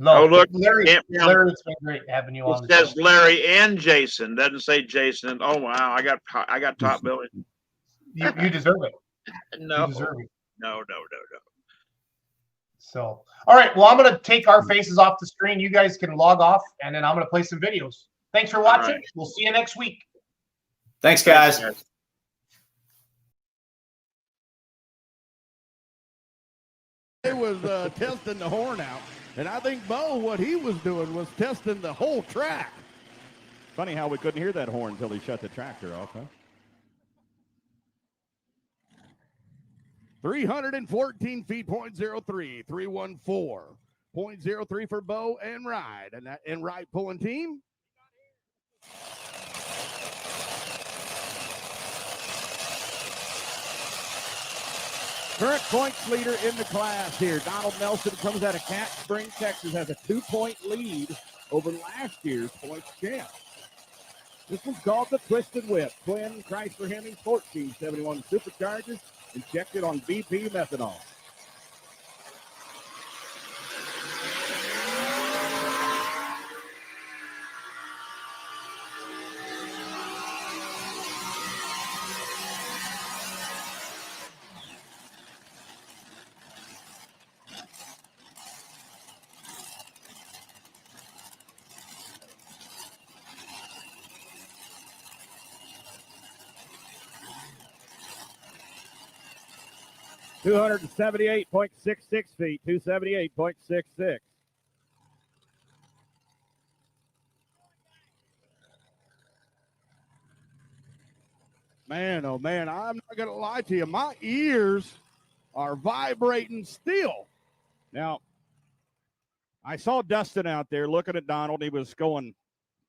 Oh, look, Larry, Campground. Larry, it's been great having you on It the says show. Larry and Jason. Doesn't say Jason. Oh wow, I got top billing. You deserve it. No, You deserve it. no. So, all right. Well, I'm going to take our faces off the screen. You guys can log off, and then I'm going to play some videos. Thanks for watching. right. We'll see you next week. Thanks, guys. It was testing the horn out, and I think Bo, what he was doing was testing the whole track. Funny how we couldn't hear that horn until he shut the tractor off, huh? 314 feet, 0.03, 314, 0.03 for Bo and Ride, and that Ride pulling team. Current points leader in the class here. Donald Nelson comes out of Cat Springs, Texas, has a 2-point lead over last year's points champ. This one's called the Twisted Whip. Twin Chrysler Hemi 1471 Superchargers, injected on BP methanol. $278.66 feet, 278.66. Man, oh man, I'm not going to lie to you. My ears are vibrating still. Now, I saw Dustin out there looking at Donald. He was going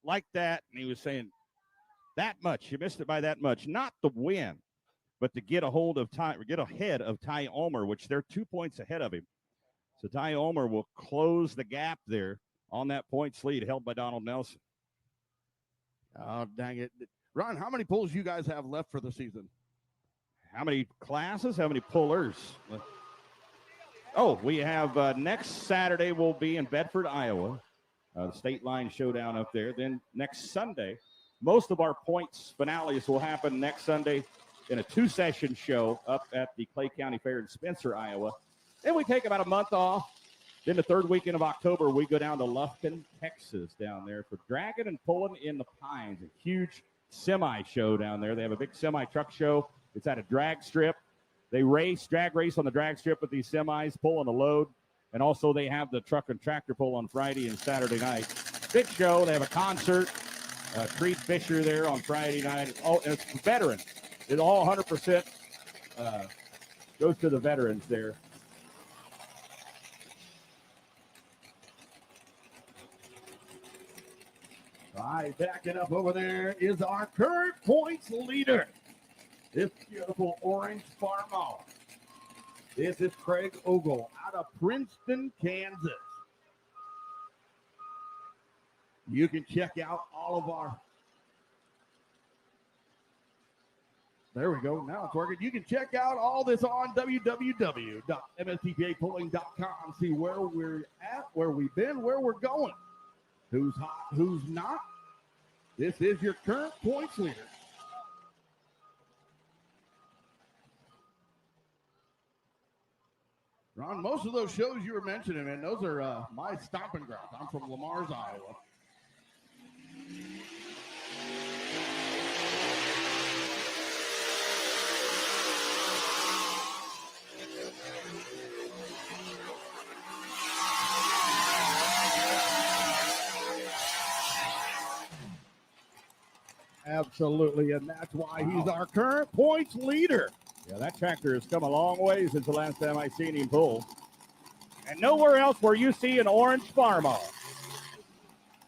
like that, and he was saying, that much. You missed it by that much. Not the win, but to get ahead of Ty Ulmer, which they're 2 points ahead of him. So Ty Ulmer will close the gap there on that points lead held by Donald Nelson. Oh, dang it. Ron, how many pulls you guys have left for the season? How many classes? How many pullers? Oh, we have next Saturday we'll be in Bedford, Iowa. The state line showdown up there. Then next Sunday, most of our points finales will happen next Sunday in a 2-session show up at the Clay County Fair in Spencer, Iowa. Then we take about a month off. Then the third weekend of October, we go down to Lufkin, Texas, down there for Dragon and Pulling in the Pines, a huge semi show down there. They have a big semi truck show. It's at a drag strip. They drag race on the drag strip with these semis, pulling a load. And also they have the truck and tractor pull on Friday and Saturday night. Big show. They have a concert. Creed Fisher there on Friday night. Oh, and it's for veterans. It all 100% goes to the veterans there. All right, backing up over there is our current points leader. This beautiful orange Farmall. This is Craig Ogle out of Princeton, Kansas. You can check out all of our. There we go. Now it's working. You can check out all this on www.mstpapulling.com. See where we're at, where we've been, where we're going. Who's hot, who's not. This is your current points leader. Ron, most of those shows you were mentioning, man, those are my stomping grounds. I'm from Lamar's, Iowa. Absolutely, and that's why he's our current points leader. Yeah, that tractor has come a long way since the last time I seen him pull. And nowhere else where you see an orange Farmall.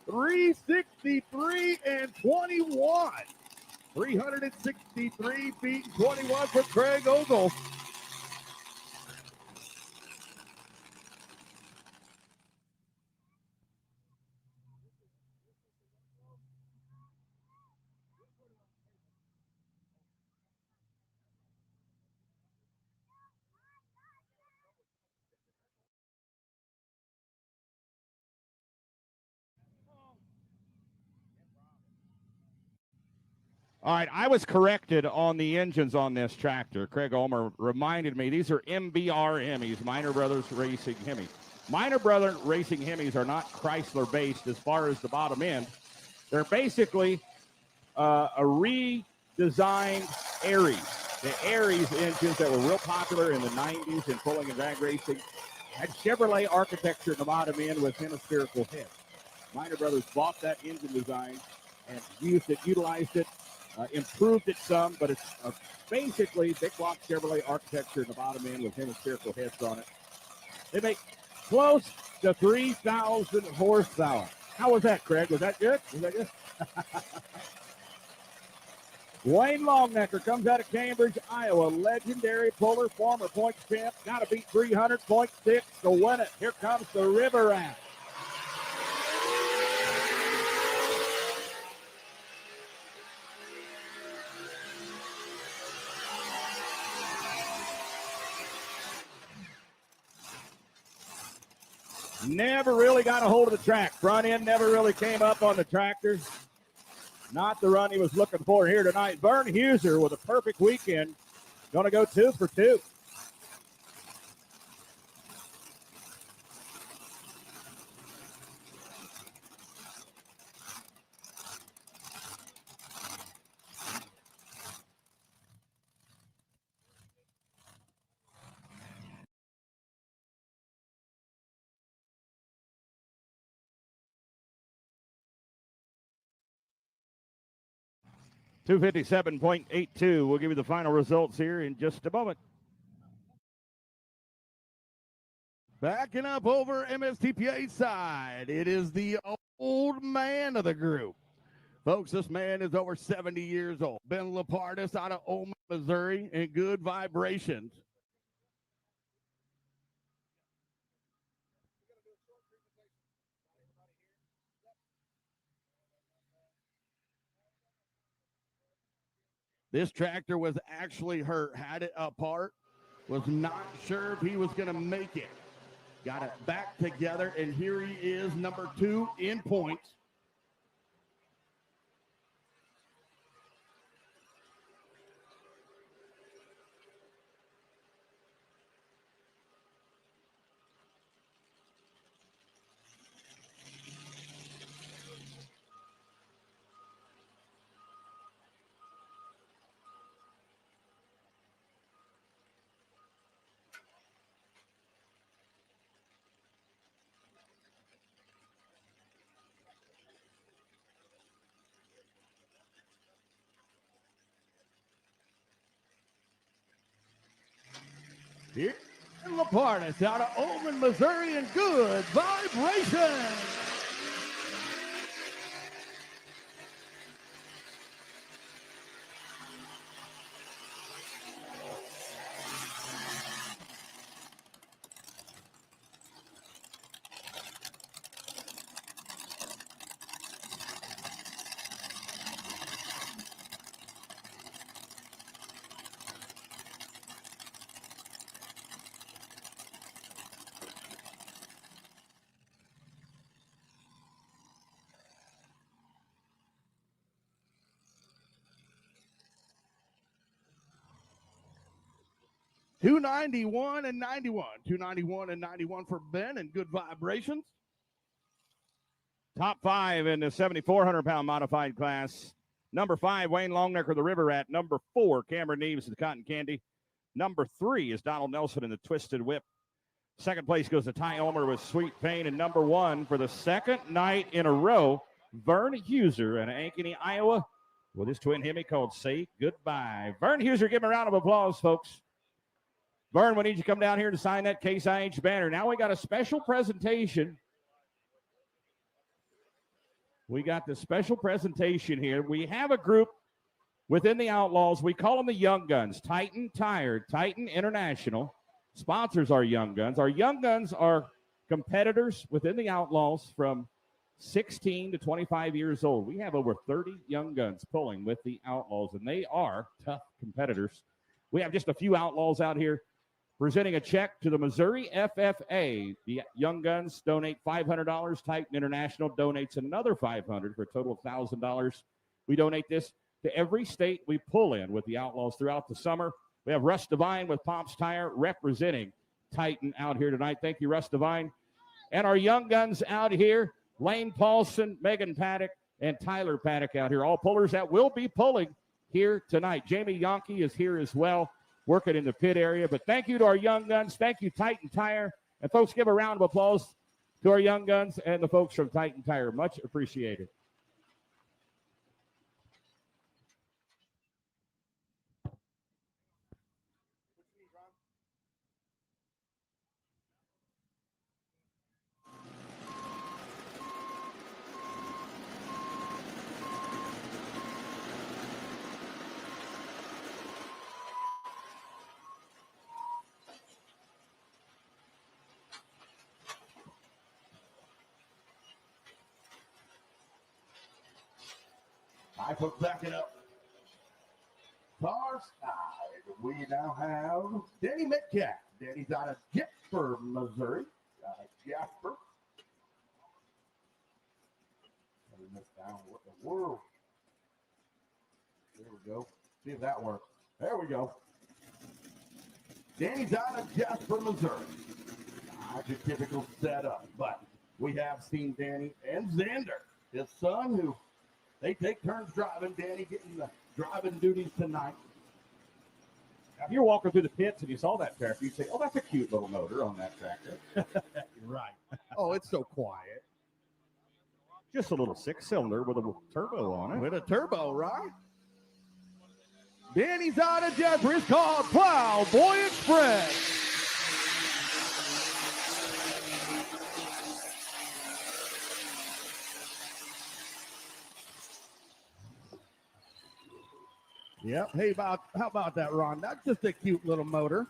363 and 21. 363 feet and 21 for Craig Ogle. All right, I was corrected on the engines on this tractor. Craig Ulmer reminded me these are MBR Hemis, Minor Brothers Racing Hemi. Minor Brother Racing Hemis are not Chrysler based as far as the bottom end. They're basically a redesigned Aries. The Aries engines that were real popular in the 90s in pulling and drag racing had Chevrolet architecture in the bottom end with hemispherical heads. Minor Brothers bought that engine design and utilized it. Improved it some, but it's basically big block Chevrolet architecture in the bottom end with hemispherical heads on it. They make close to 3,000 horsepower. How was that, Craig? Was that good? Was that good? Wayne Longnecker comes out of Cambridge, Iowa. Legendary puller, former points champ. Got to beat 300.6 to win it. Here comes the River Rat. Never really got a hold of the track. Front end never really came up on the tractor. Not the run he was looking for here tonight. Vern Huser with a perfect weekend. Going to go 2 for 2. .257.82. We'll give you the final results here in just a moment. Backing up over MSTPA side, it is the old man of the group. Folks, this man is over 70 years old. Ben Lapardis out of Omaha, Missouri, in Good Vibrations. This tractor was actually hurt, had it apart, was not sure if he was going to make it. Got it back together, and here he is, number 2 in points. Here in Lapardis out of Oman, Missouri, and Good Vibration. $291 and $91. $291 and $91 for Ben and Good Vibrations. Top 5 in the 7,400-pound modified class. Number 5, Wayne Longnecker, the River Rat. Number 4, Cameron Neves, the Cotton Candy. Number 3 is Donald Nelson in the Twisted Whip. Second place goes to Ty Ulmer with Sweet Pain. And number 1 for the second night in a row, Vern Huser in Ankeny, Iowa. with his twin Hemi called Say Goodbye. Vern Huser, give him a round of applause, folks. Vern, we need you to come down here to sign that Case IH banner. Now we got a special presentation. We got the special presentation here. We have a group within the Outlaws. We call them the Young Guns. Titan Tire, Titan International sponsors our Young Guns. Our Young Guns are competitors within the Outlaws from 16 to 25 years old. We have over 30 Young Guns pulling with the Outlaws, and they are tough competitors. We have just a few Outlaws out here presenting a check to the Missouri FFA. The Young Guns donate $500. Titan International donates another $500 for a total of $1,000. We donate this to every state we pull in with the Outlaws throughout the summer. We have Russ Devine with Pops Tire representing Titan out here tonight. Thank you, Russ Devine. And our Young Guns out here, Lane Paulson, Megan Paddock, and Tyler Paddock out here. All pullers that will be pulling here tonight. Jamie Yonke is here as well, working in the pit area. But thank you to our Young Guns. Thank you, Titan Tire. And folks, give a round of applause to our Young Guns and the folks from Titan Tire. Much appreciated. I put backing up. Far side, we now have Danny Metcalf. Danny's out of Jasper, Missouri. Jasper. Turn this down. What the world? There we go. See if that works. There we go. Danny's out of Jasper, Missouri. Not your typical setup, but we have seen Danny and Xander, his son, who they take turns driving. Danny getting the driving duties tonight. Now, if you're walking through the pits and you saw that tractor, you'd say, oh, that's a cute little motor on that tractor. Right. Oh, it's so quiet. Just a little six-cylinder with a turbo on it. With a turbo, right? Danny's out of Jasper. It's called Plowboy Express. Yep. Hey, how about that, Ron? That's just a cute little motor.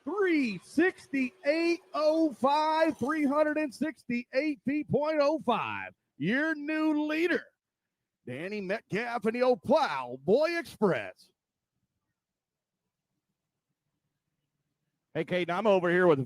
368.05, 368 feet.05. Your new leader, Danny Metcalf and the old Plowboy Express. Hey, Kate, I'm over here with